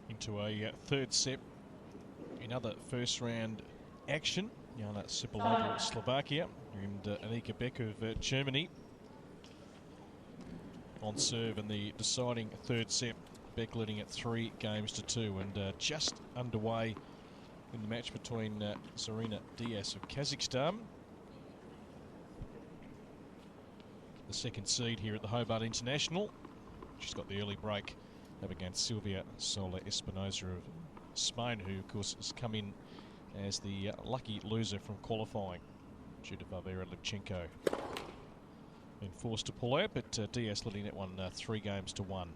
Into a third set in other first round action. Jana Sipolova of Slovakia and Anika Beck of Germany on serve in the deciding third set. Beck leading at 3-2 and just underway in the match between Zarina Diaz of Kazakhstan, the second seed here at the Hobart International. She's got the early break up against Silvia Sola Espinosa of Spain, who of course has come in as the lucky loser from qualifying due to Barbara Levchenko being forced to pull out, but Diaz leading that one 3-1.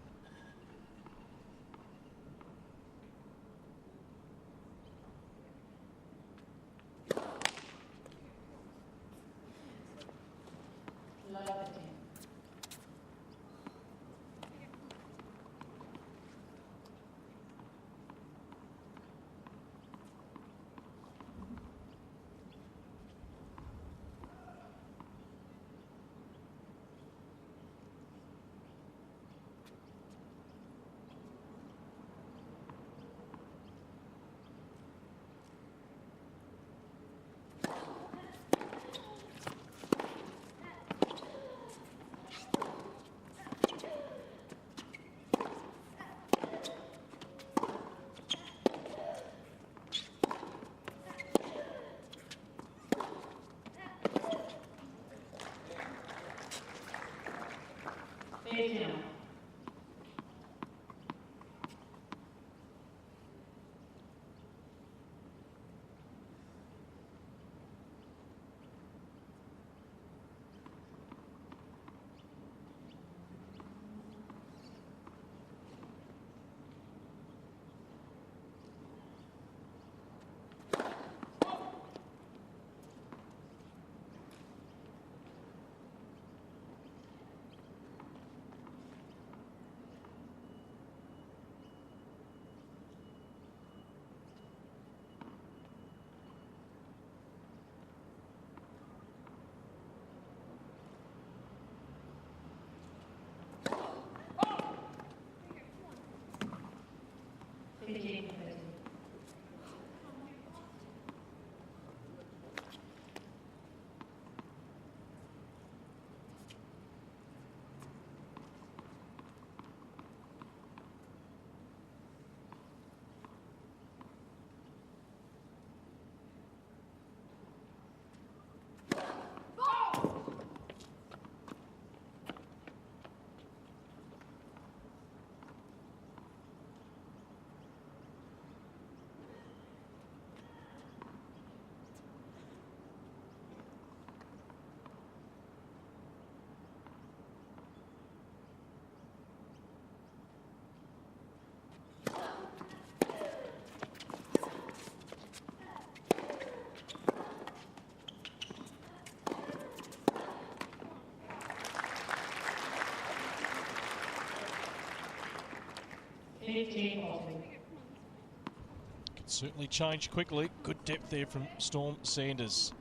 Can certainly change quickly. Good depth there from Storm Sanders.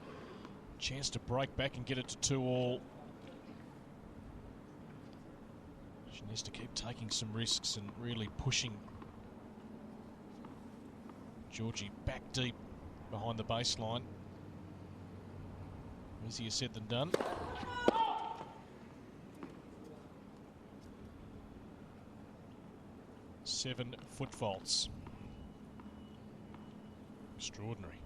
Chance to break back and get it to 2-all. She needs to keep taking some risks and really pushing Giorgi back deep behind the baseline. Easier said than done. Seven foot faults. Extraordinary.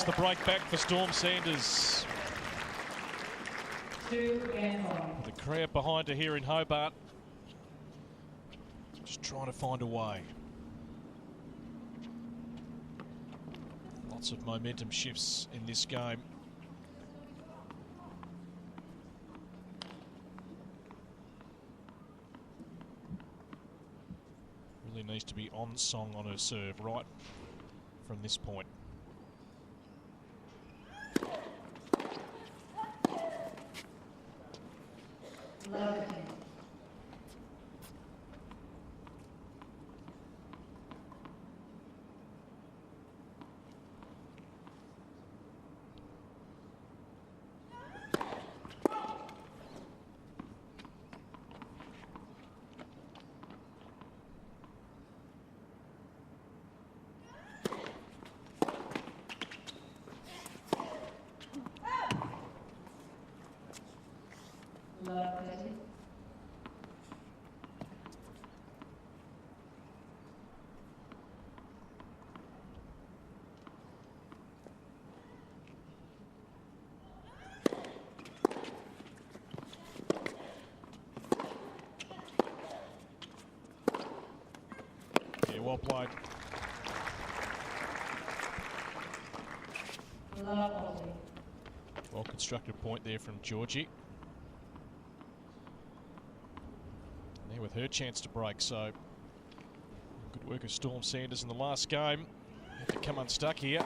There's the break back for Storm Sanders. 2-1. The crowd behind her here in Hobart. Just trying to find a way. Lots of momentum shifts in this game. Really needs to be on song on her serve right from this point. Well played. Well constructed point there from Giorgi. And there with her chance to break, so good work of Storm Sanders in the last game. Had to come unstuck here.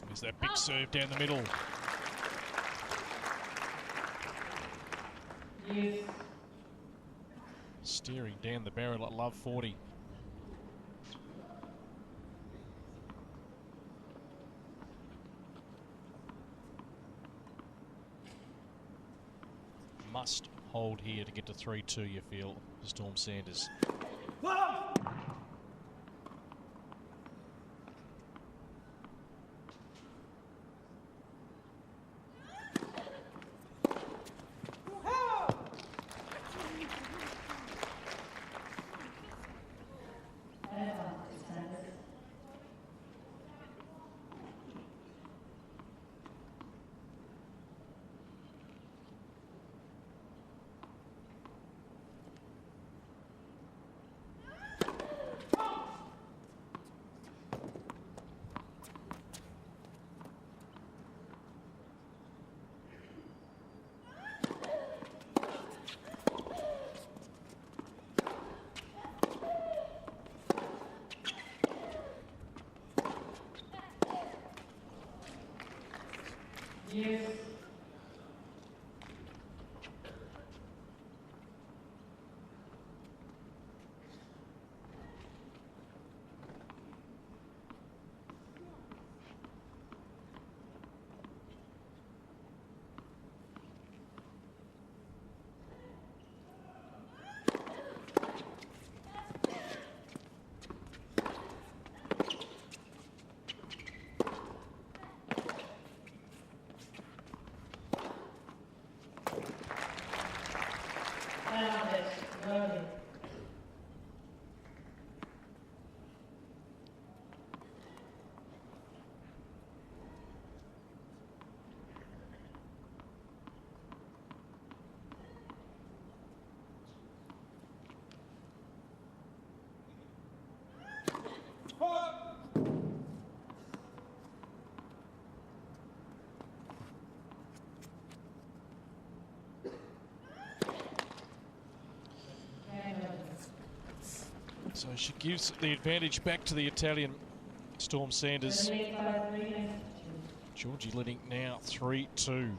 There's that big serve down the middle. Yes. Steering down the barrel at love 40. Must hold here to get to 3-2, you feel, for Storm Sanders. Yes. So she gives the advantage back to the Italian Storm Sanders. Giorgi leading now 3-2.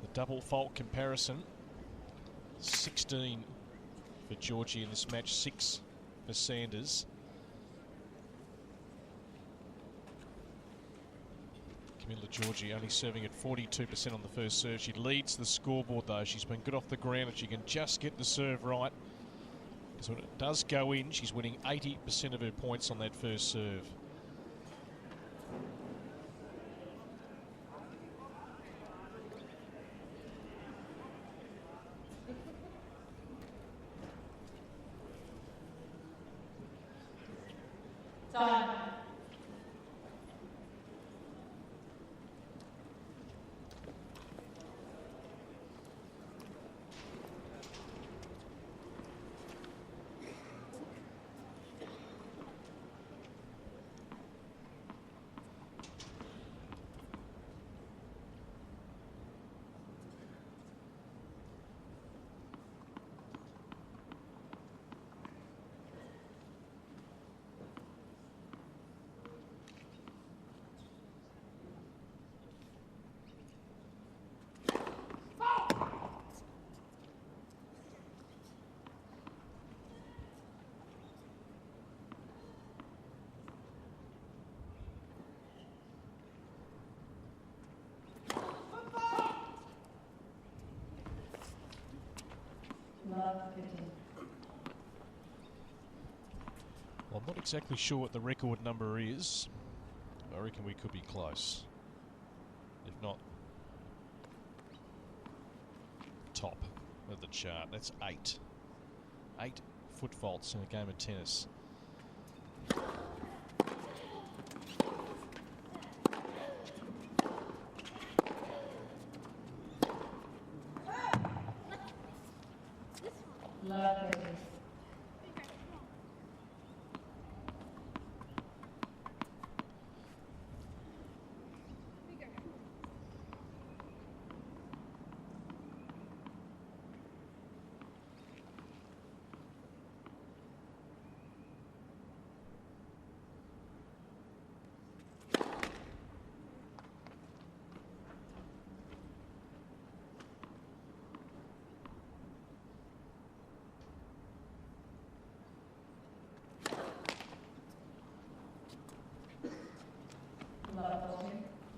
The double fault comparison, 16 for Giorgi in this match, 6 for Sanders. Camila Giorgi only serving at 42% on the first serve. She leads the scoreboard though. She's been good off the ground and she can just get the serve right. Because when it does go in, she's winning 80% of her points on that first serve. Time. Well, I'm not exactly sure what the record number is. I reckon we could be close. If not, top of the chart. That's 8. 8 foot faults in a game of tennis.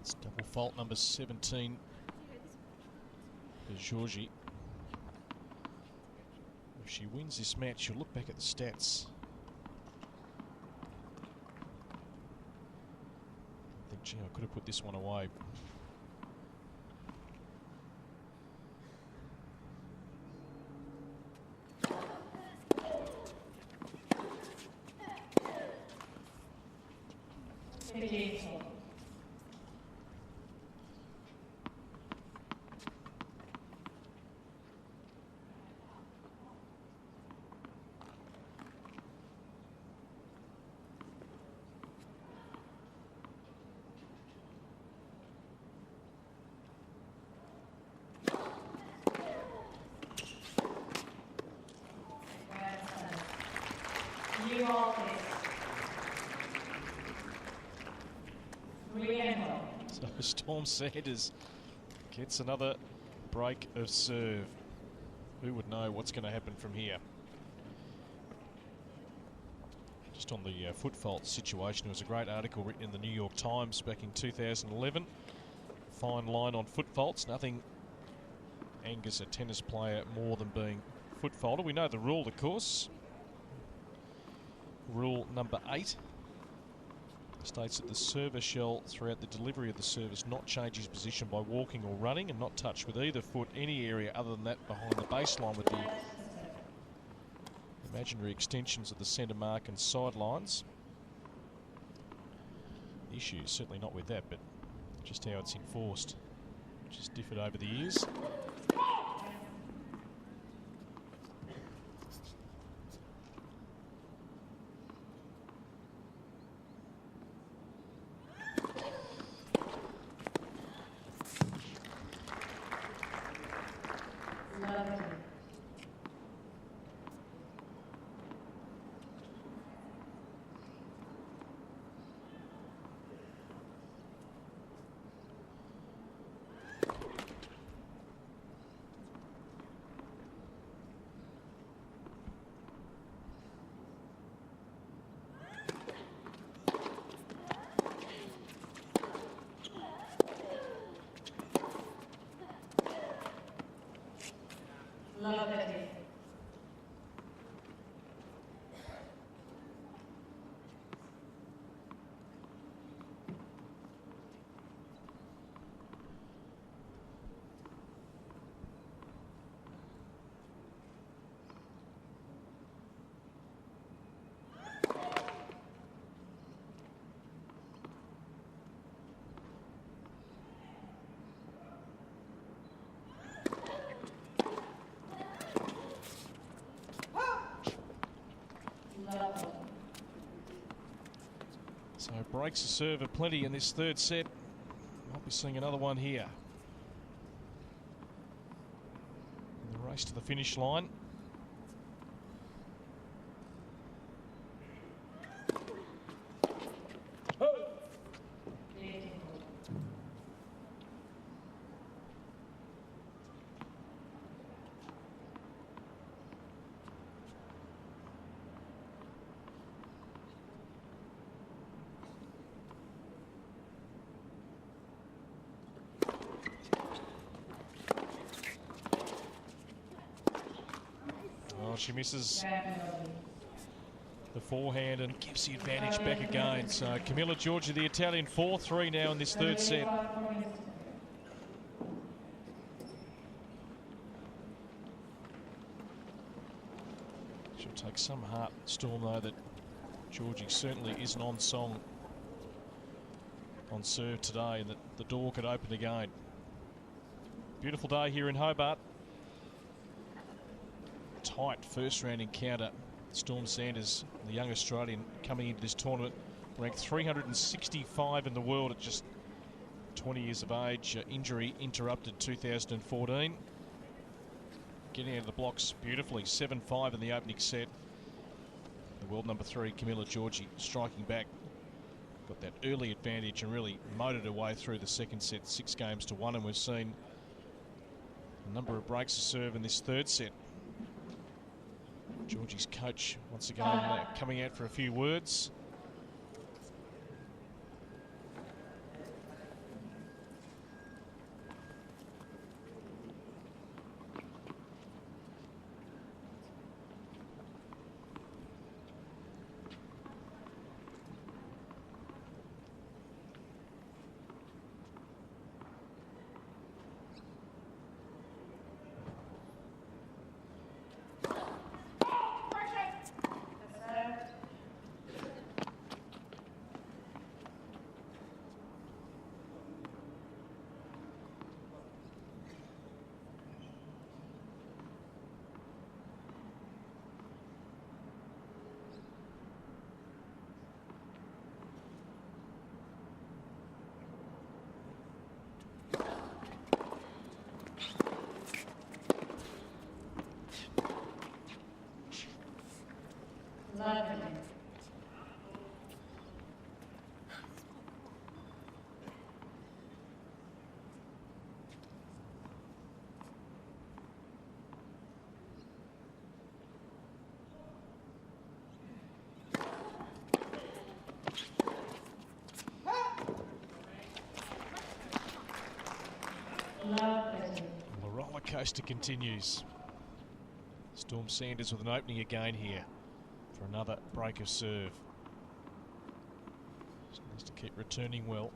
It's double fault number 17 for Giorgi. If she wins this match, you'll look back at the stats. I think, gee, I could have put this one away. So Storm Sanders gets another break of serve. Who would know what's going to happen from here? Just on the foot fault situation, there was a great article written in the New York Times back in 2011. Fine line on foot faults. Nothing angers a tennis player more than being foot faulted. We know the rule, of course. Rule number 8 states that the server shall, throughout the delivery of the service, not change his position by walking or running and not touch with either foot any area other than that behind the baseline with the imaginary extensions of the centre mark and sidelines. The issue is certainly not with that, but just how it's enforced, which has differed over the years. Love 30. So breaks the serve of plenty in this third set. Might be seeing another one here. In the race to the finish line. She misses the forehand and gives the advantage back again. So Camila Giorgi, the Italian, 4-3 now in this third set. She'll take some heart, Storm, though, that Giorgi certainly isn't on song on serve today, and that the door could open again. Beautiful day here in Hobart. Tight first round encounter. Storm Sanders, the young Australian coming into this tournament, ranked 365 in the world at just 20 years of age. Injury interrupted 2014. Getting out of the blocks beautifully, 7-5 in the opening set. The world number 3, Camila Giorgi, striking back. Got that early advantage and really motored her way through the second set, 6-1, and we've seen a number of breaks to serve in this third set. Giorgi's coach once again coming out for a few words. The roller coaster continues. Storm Sanders with an opening again here for another break of serve. She needs to keep returning well.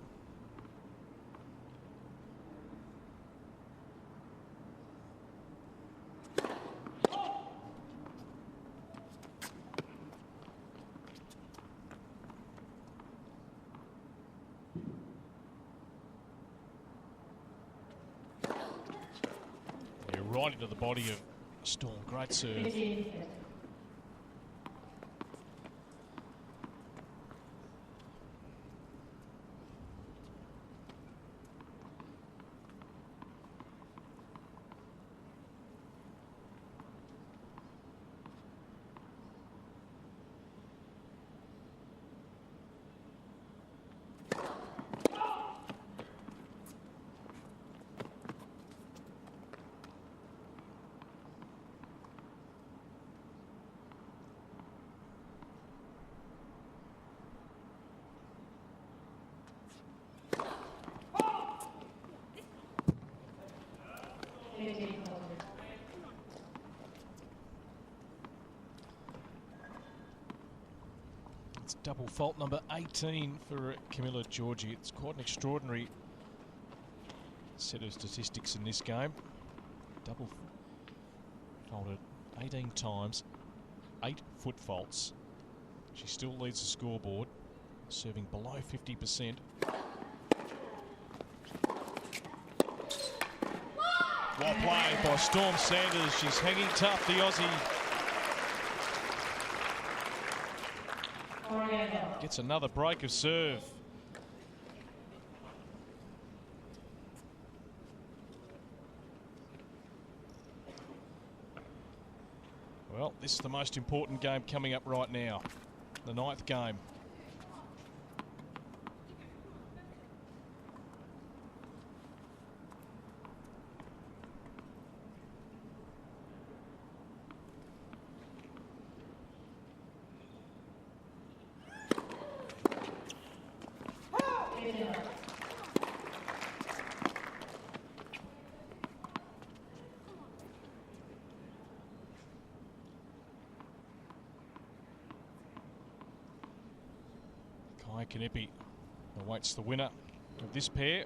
Right into the body of Storm. Great serve. It's double fault number 18 for Camila Giorgi. It's quite an extraordinary set of statistics in this game. Double faulted 18 times, 8 foot faults. She still leads the scoreboard, serving below 50%. Well played by Storm Sanders. She's hanging tough, the Aussie. Gets another break of serve. Well, this is the most important game coming up right now. The 9th game. Kanepi awaits the winner of this pair.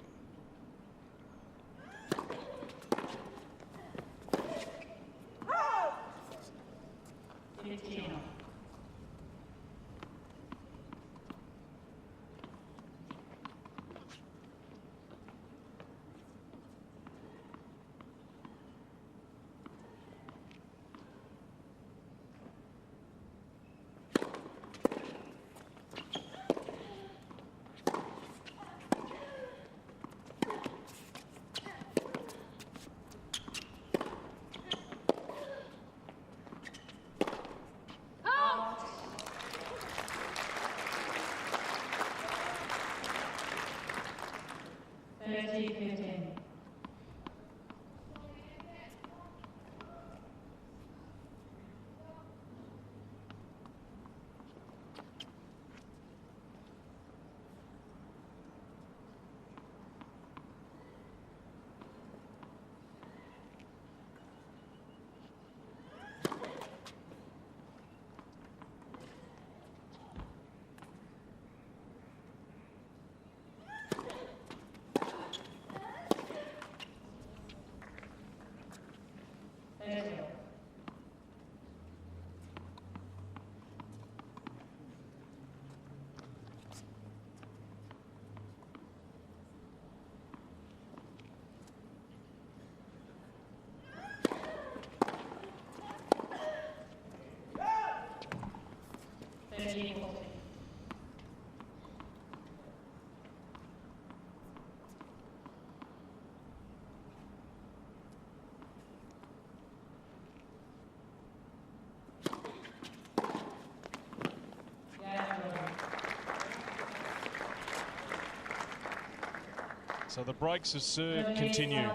So the breaks of serve continue. And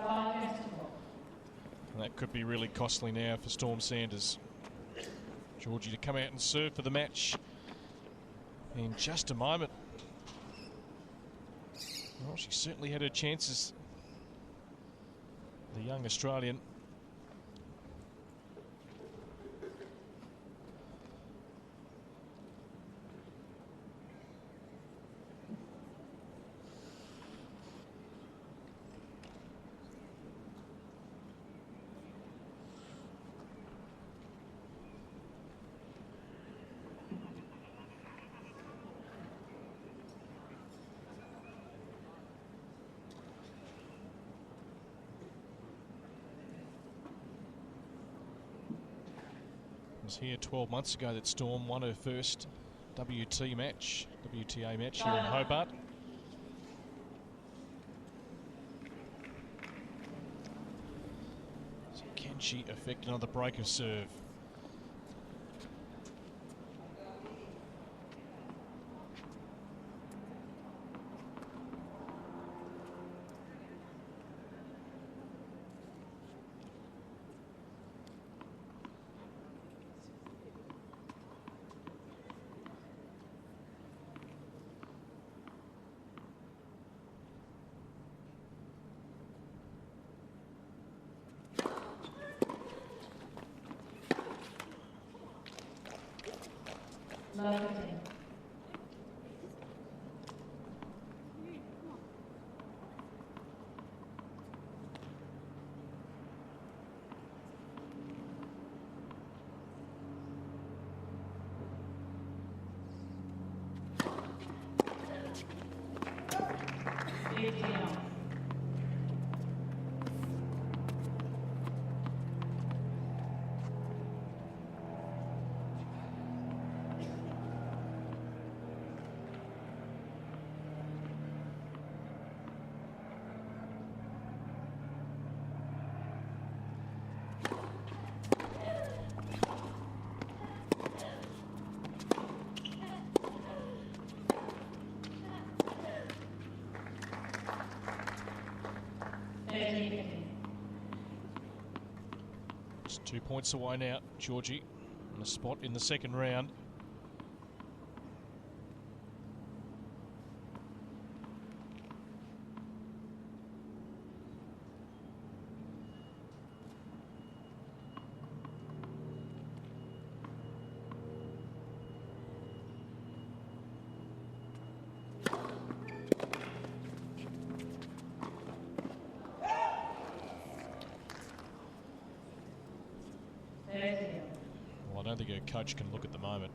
that could be really costly now for Storm Sanders. Giorgi to come out and serve for the match in just a moment. Well, she certainly had her chances, the young Australian. Here 12 months ago that Storm won her first WTA match here in Hobart. So can she effect another break of serve? Just 2 points away now, Giorgi, on a spot in the second round. Well, I don't think her coach can look at the moment.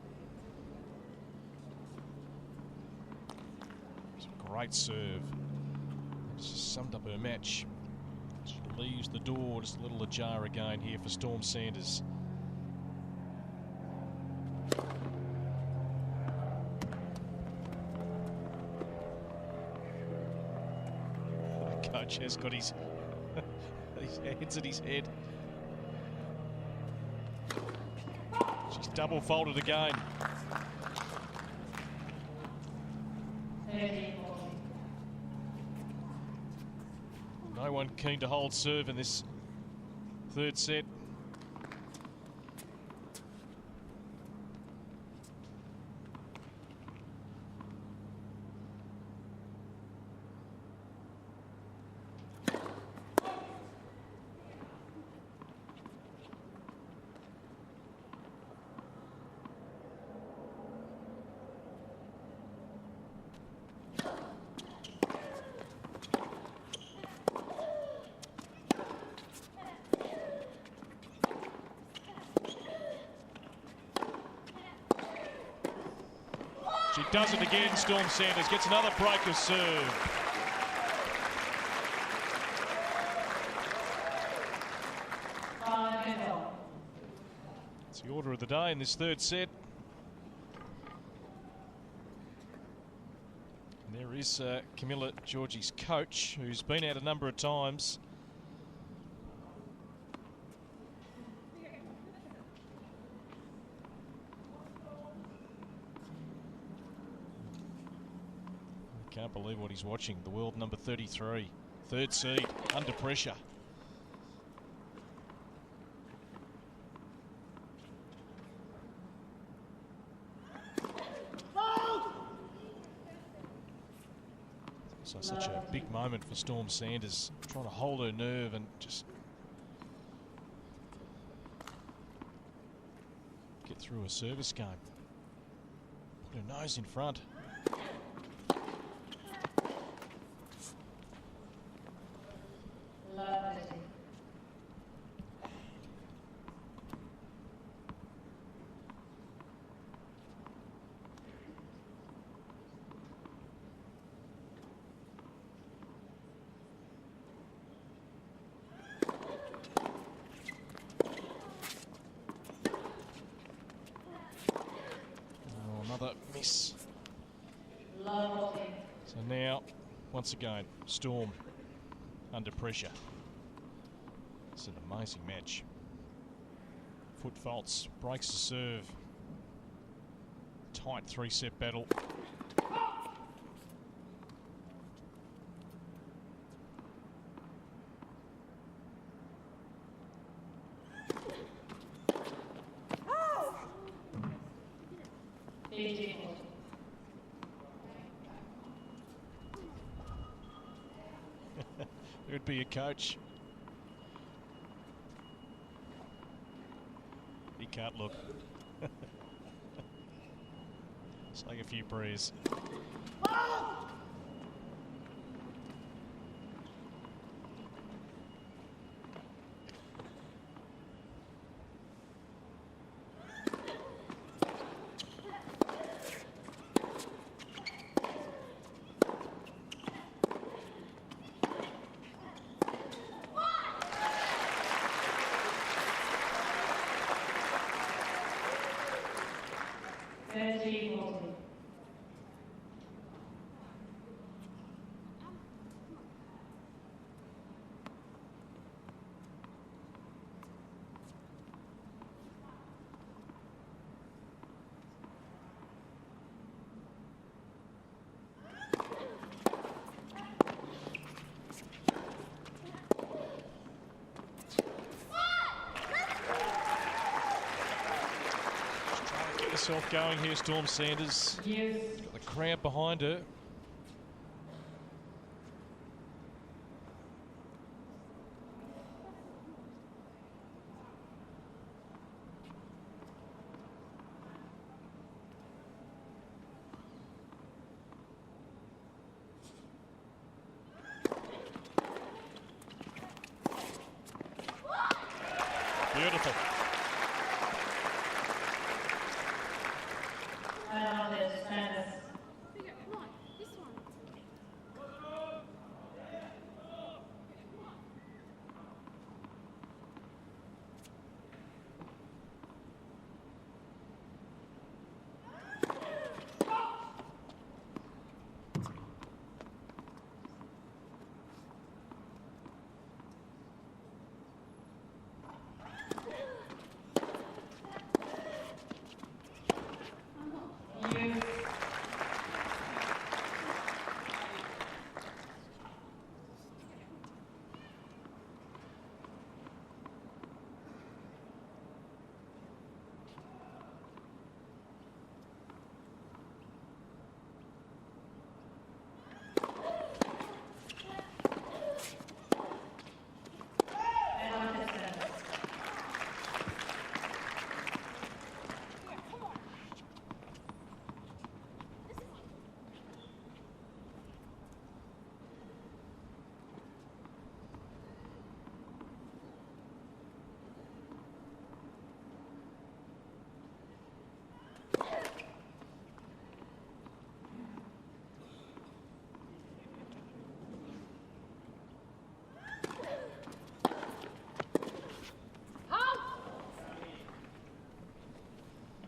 It's a great serve. It's just summed up her match. She leaves the door just a little ajar again here for Storm Sanders. The coach has got his hands at his head. She's double folded again. No one keen to hold serve in this third set. She does it again, Storm Sanders gets another break of serve. It's the order of the day in this third set. And there is Camila Giorgi's coach, who's been out a number of times. Can't believe what he's watching. The world number 33, third seed, under pressure. So such a big moment for Storm Sanders, trying to hold her nerve and just get through a service game. Put her nose in front. Another miss. So now, once again, Storm under pressure. It's an amazing match. Foot faults, breaks the serve. Tight three-set battle. Who'd be a coach? He can't look. It's like a few prayers. herself going here, Storm Sanders. Yes. Got the crowd behind her. Beautiful.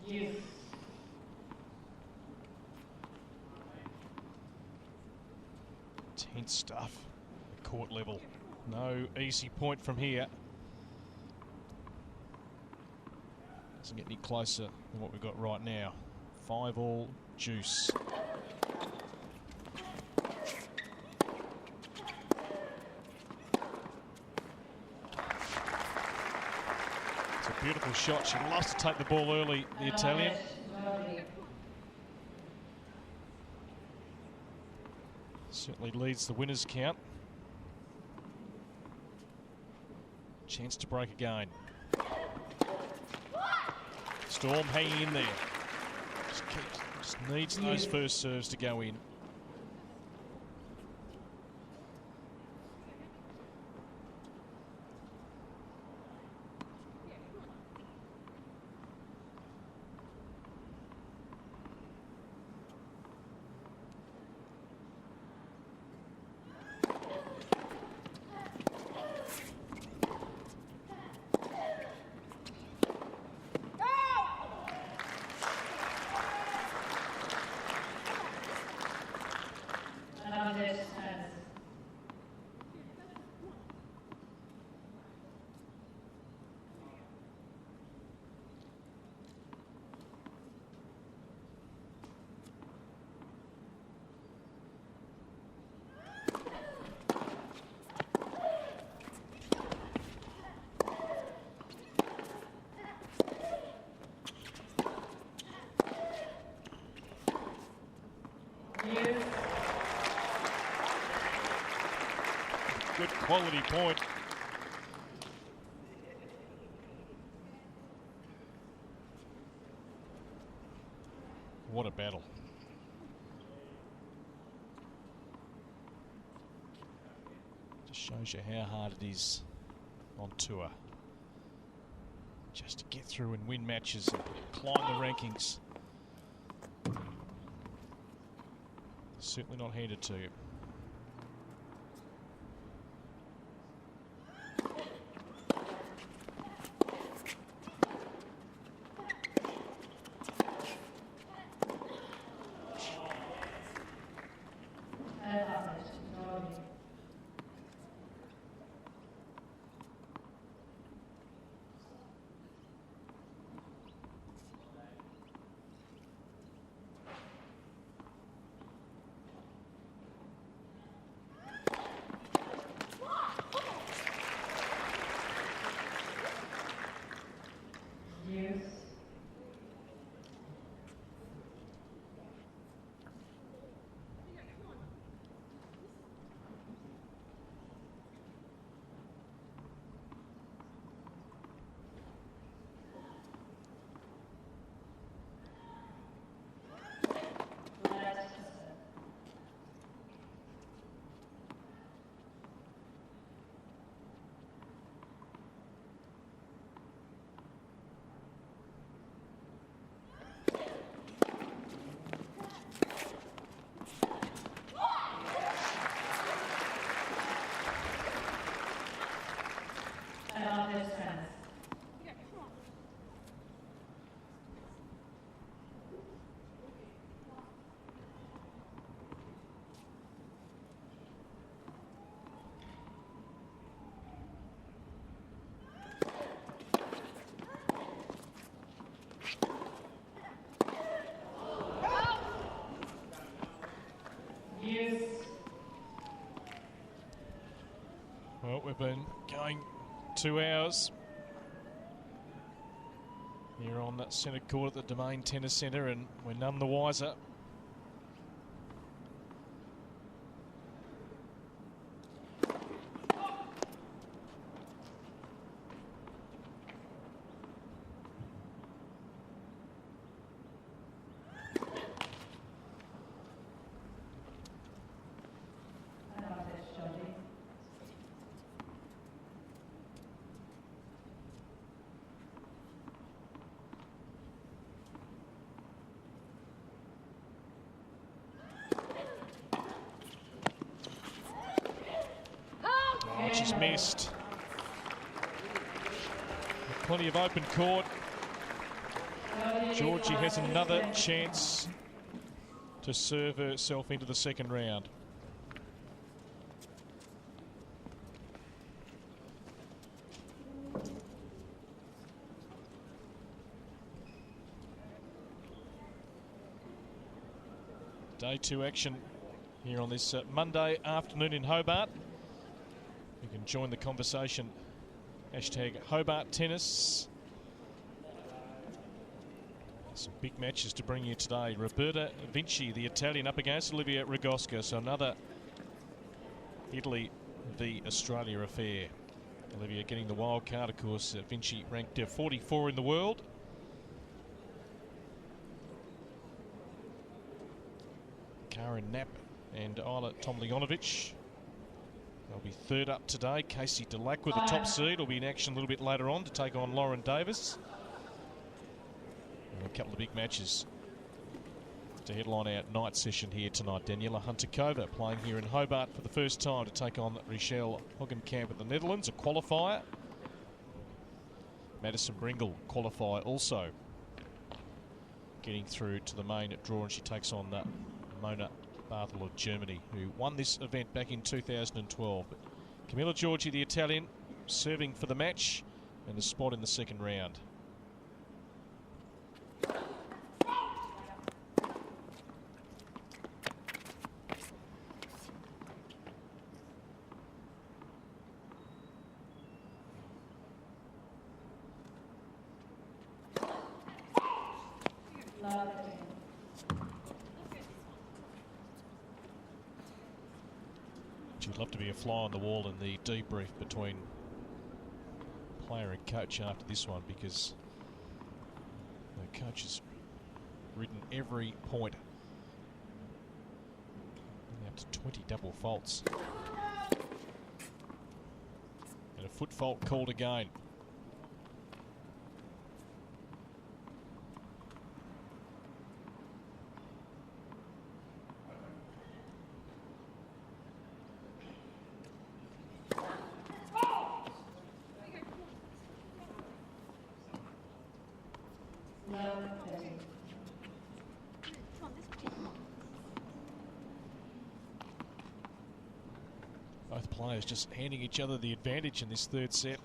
Yes. Tense stuff at court level. No easy point from here. Doesn't get any closer than what we've got right now. 5-all juice. It's a beautiful shot. She loves to take the ball early, the Italian. Certainly leads the winners count. Chance to break again. Storm hanging in there. Just needs those first serves to go in. Good quality point. What a battle. Just shows you how hard it is on tour. Just to get through and win matches and climb the rankings. Certainly not handed to you. Advantage tennis. Use. Well, we've been going 2 hours here on that centre court at the Domain Tennis Centre, and we're none the wiser. Advantage Giorgi. Oh, she's missed. With plenty of open court. Giorgi has another chance to serve herself into the second round. Day 2 action here on this Monday afternoon in Hobart. You can join the conversation. Hashtag Hobart Tennis. Some big matches to bring you today. Roberta Vinci, the Italian, up against Olivia Ragosca. So another Italy v Australia affair. Olivia getting the wild card, of course. Vinci ranked 44 in the world. Karen Knapp and Isla Tomljanovic. They'll be third up today. Casey Delac with the top seed will be in action a little bit later on to take on Lauren Davis. And a couple of big matches to headline our night session here tonight. Daniela Hunter-Kova playing here in Hobart for the first time to take on Richelle Hoggenkamp of the Netherlands, a qualifier. Madison Bringle, qualifier also. Getting through to the main draw, and she takes on Mona Barthel of Germany, who won this event back in 2012. But Camila Giorgi, the Italian, serving for the match and a spot in the second round. She'd love to be a fly on the wall in the debrief between player and coach after this one, because the coach has ridden every point. Up to 20 double faults. And a foot fault called again. Both players just handing each other the advantage in this third set.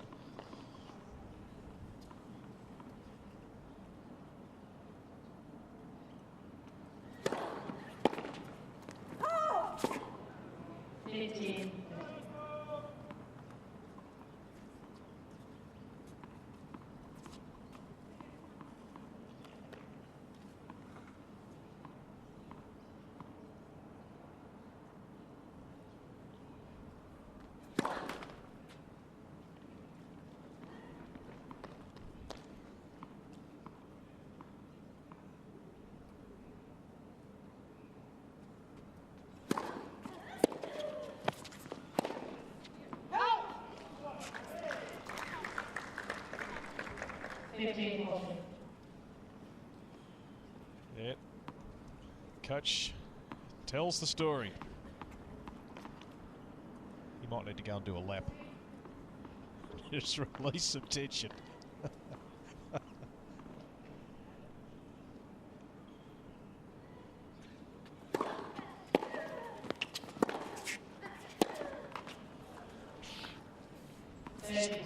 Yeah, coach tells the story. He might need to go and do a lap. Just release some tension.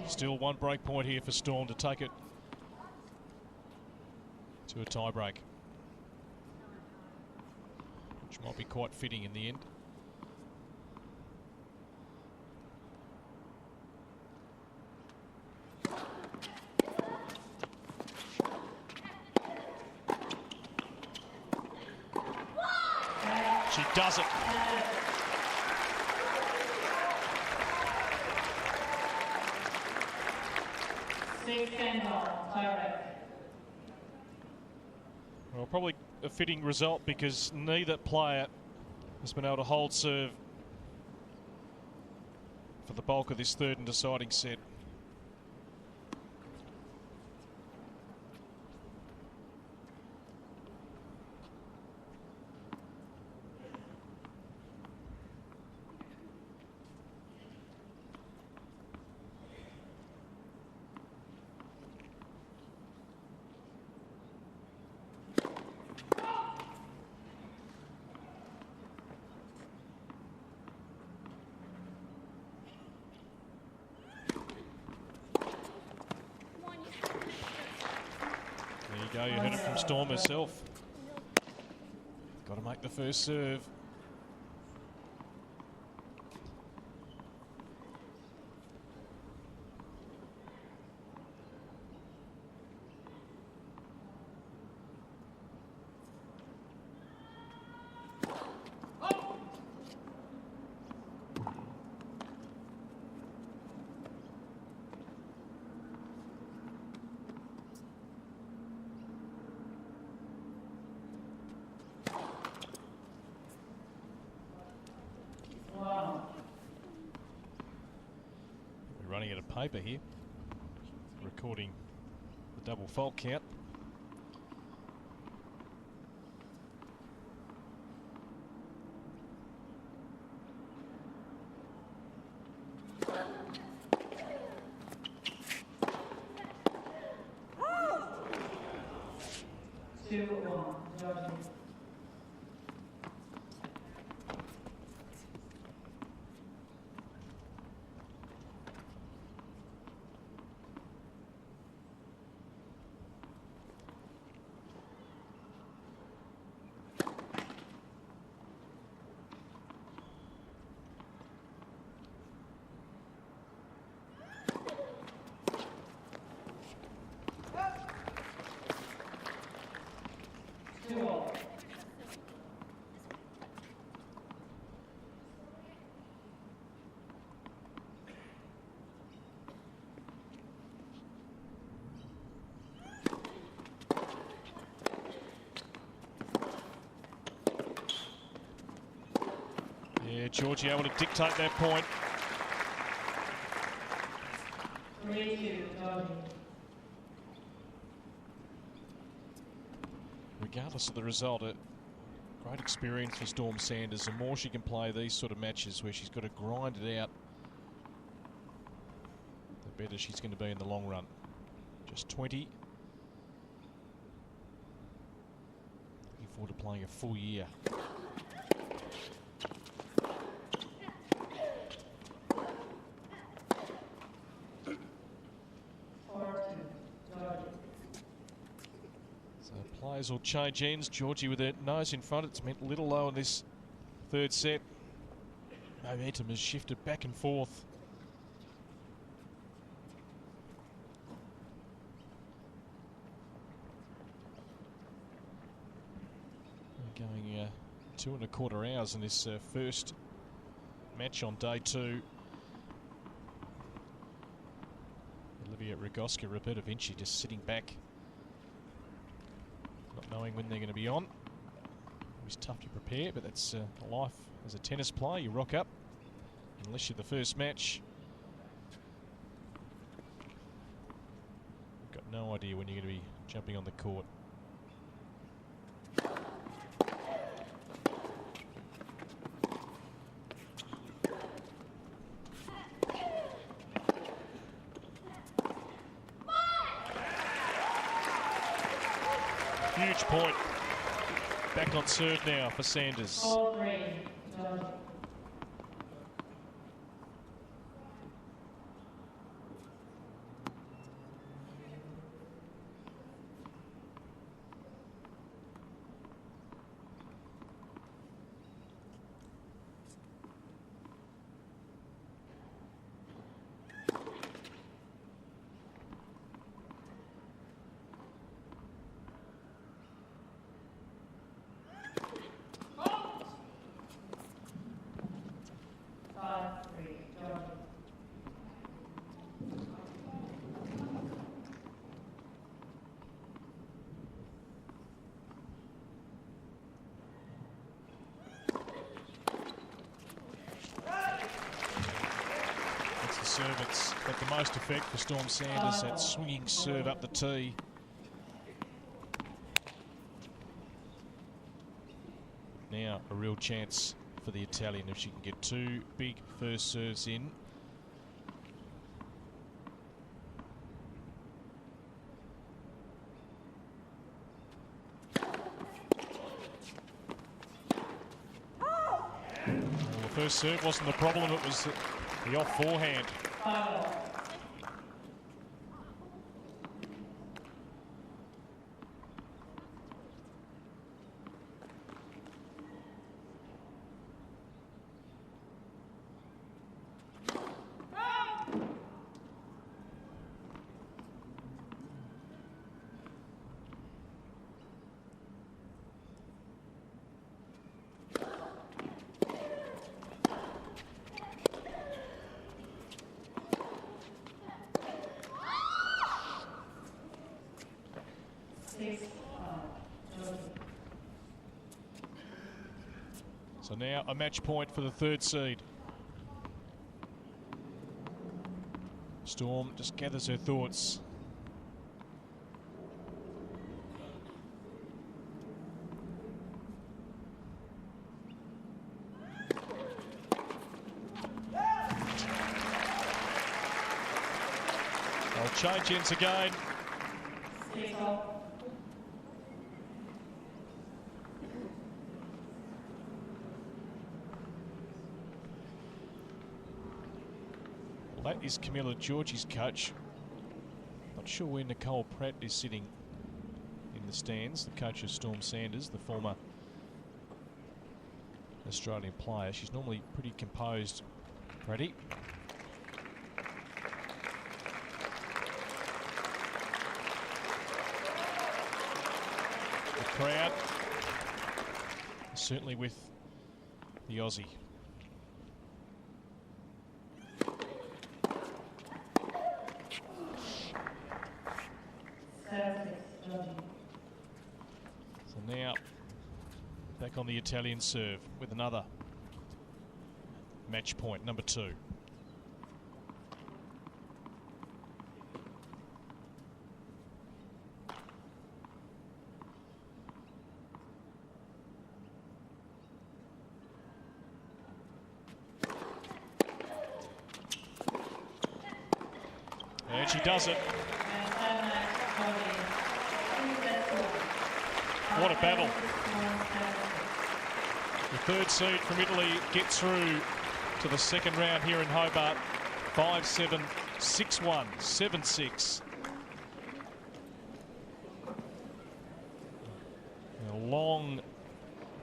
Still one break point here for Storm to take it to a tie break, which might be quite fitting in the end. She does it. Well, probably a fitting result because neither player has been able to hold serve for the bulk of this third and deciding set. There you go, you heard it from Storm herself. Got to make the first serve. We're running out of paper here, recording the double fault count. Yeah, Giorgi able to dictate that point. 3-2, Giorgi. Regardless of the result, a great experience for Storm Sanders. The more she can play these sort of matches where she's got to grind it out, the better she's going to be in the long run. Just 20. Looking forward to playing a full year. Players will change ends. Giorgi with her nose in front. It's meant a little low in this third set. Momentum has shifted back and forth. We're going 2.25 hours in this first match on day 2. Olivia Rogoska, Roberta Vinci just sitting back, not knowing when they're going to be on. It's tough to prepare, but that's life as a tennis player. You rock up, unless you're the first match. You've got no idea when you're going to be jumping on the court. Huge point. Back on serve now for Sanders. 4-3, Georgie. Serve it's got the most effect for Storm Sanders, that swinging serve up the tee. Now a real chance for the Italian if she can get 2 big first serves in. Well, the first serve wasn't the problem, it was the off forehand. So now a match point for the third seed. Storm just gathers her thoughts. I'll change ends again. That is Camila Giorgi's coach. Not sure where Nicole Pratt is sitting in the stands, the coach of Storm Sanders, the former Australian player. She's normally pretty composed, Pratty. The crowd, certainly with the Aussie. So now back on the Italian serve with another match point, number 2. And she does it. What a battle. The third seed from Italy gets through to the second round here in Hobart. 5-7, 6-1, 7-6. A long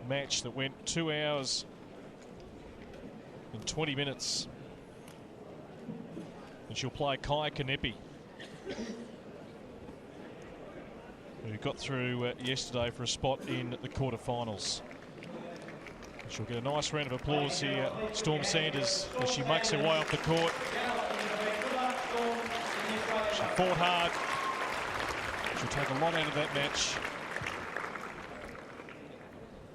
match that went 2 hours and 20 minutes. And she'll play Kai Kanepi, who got through yesterday for a spot in the quarterfinals. She'll get a nice round of applause here, Storm Sanders, as she makes her way off the court. She fought hard. She'll take a lot out of that match.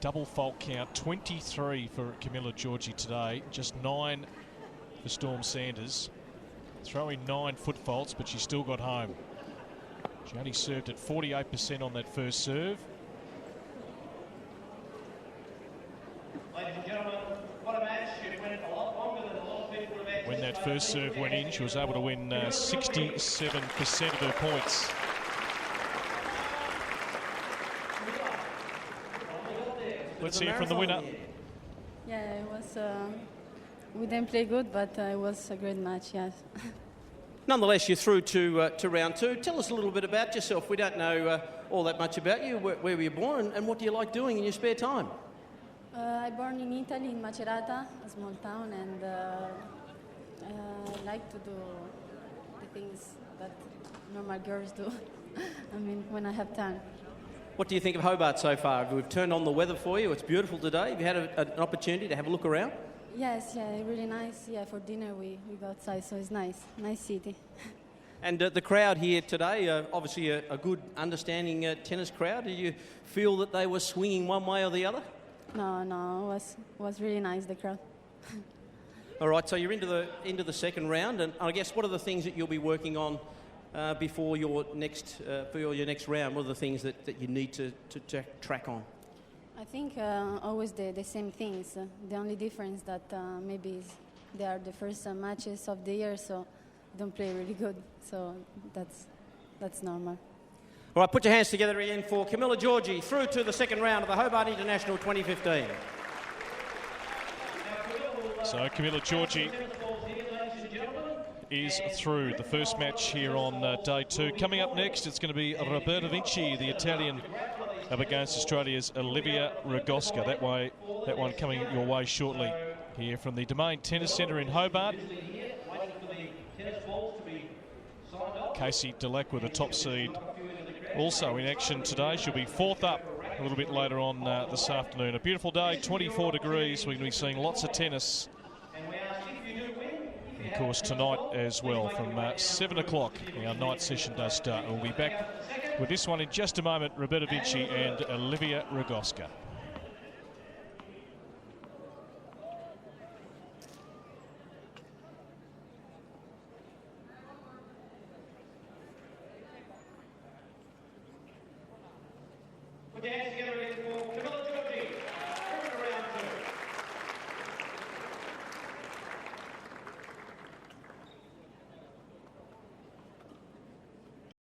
Double fault count, 23 for Camila Giorgi today, just 9 for Storm Sanders. Throwing 9 foot faults, but she still got home. She only served at 48% on that first serve. Ladies and gentlemen, what a match. It went a lot longer than a lot of people have anticipated. When that first serve went in, she was able to win 67% of her points. Let's hear from the winner. Yeah, it was. We didn't play good, but it was a great match. Yes. Nonetheless, you're through to round two. Tell us a little bit about yourself. We don't know all that much about you. Where were you born, and what do you like doing in your spare time? I born in Italy, in Macerata, a small town, and I like to do the things that normal girls do. I mean, when I have time. What do you think of Hobart so far? We've turned on the weather for you. It's beautiful today. Have you had an opportunity to have a look around? Yes, yeah, really nice. Yeah, for dinner we go outside, so it's nice. Nice city. And the crowd here today, obviously a good, understanding tennis crowd. Do you feel that they were swinging one way or the other? No, it was really nice, the crowd. All right, so you're into the second round, and I guess what are the things that you'll be working on before your next round? What are the things that you need to track on? I think always the same things. The only difference that maybe is they are the first matches of the year, so don't play really good. So that's normal. All right, put your hands together again for Camila Giorgi through to the second round of the Hobart International 2015. So Camila Giorgi is through the first match here on day two. Coming up next, it's going to be Roberta Vinci, the Italian, up against Australia's Olivia Rogosca. That one coming your way shortly here from the Domain Tennis Centre in Hobart. Casey Delac with a top seed also in action today. She'll be fourth up a little bit later on this afternoon. A beautiful day, 24 degrees. We're going to be seeing lots of tennis. And of course, tonight as well from 7 o'clock, our night session does start. We'll be back with this one in just a moment. Roberta Vinci and Olivia Rogosca. Put your hands together again.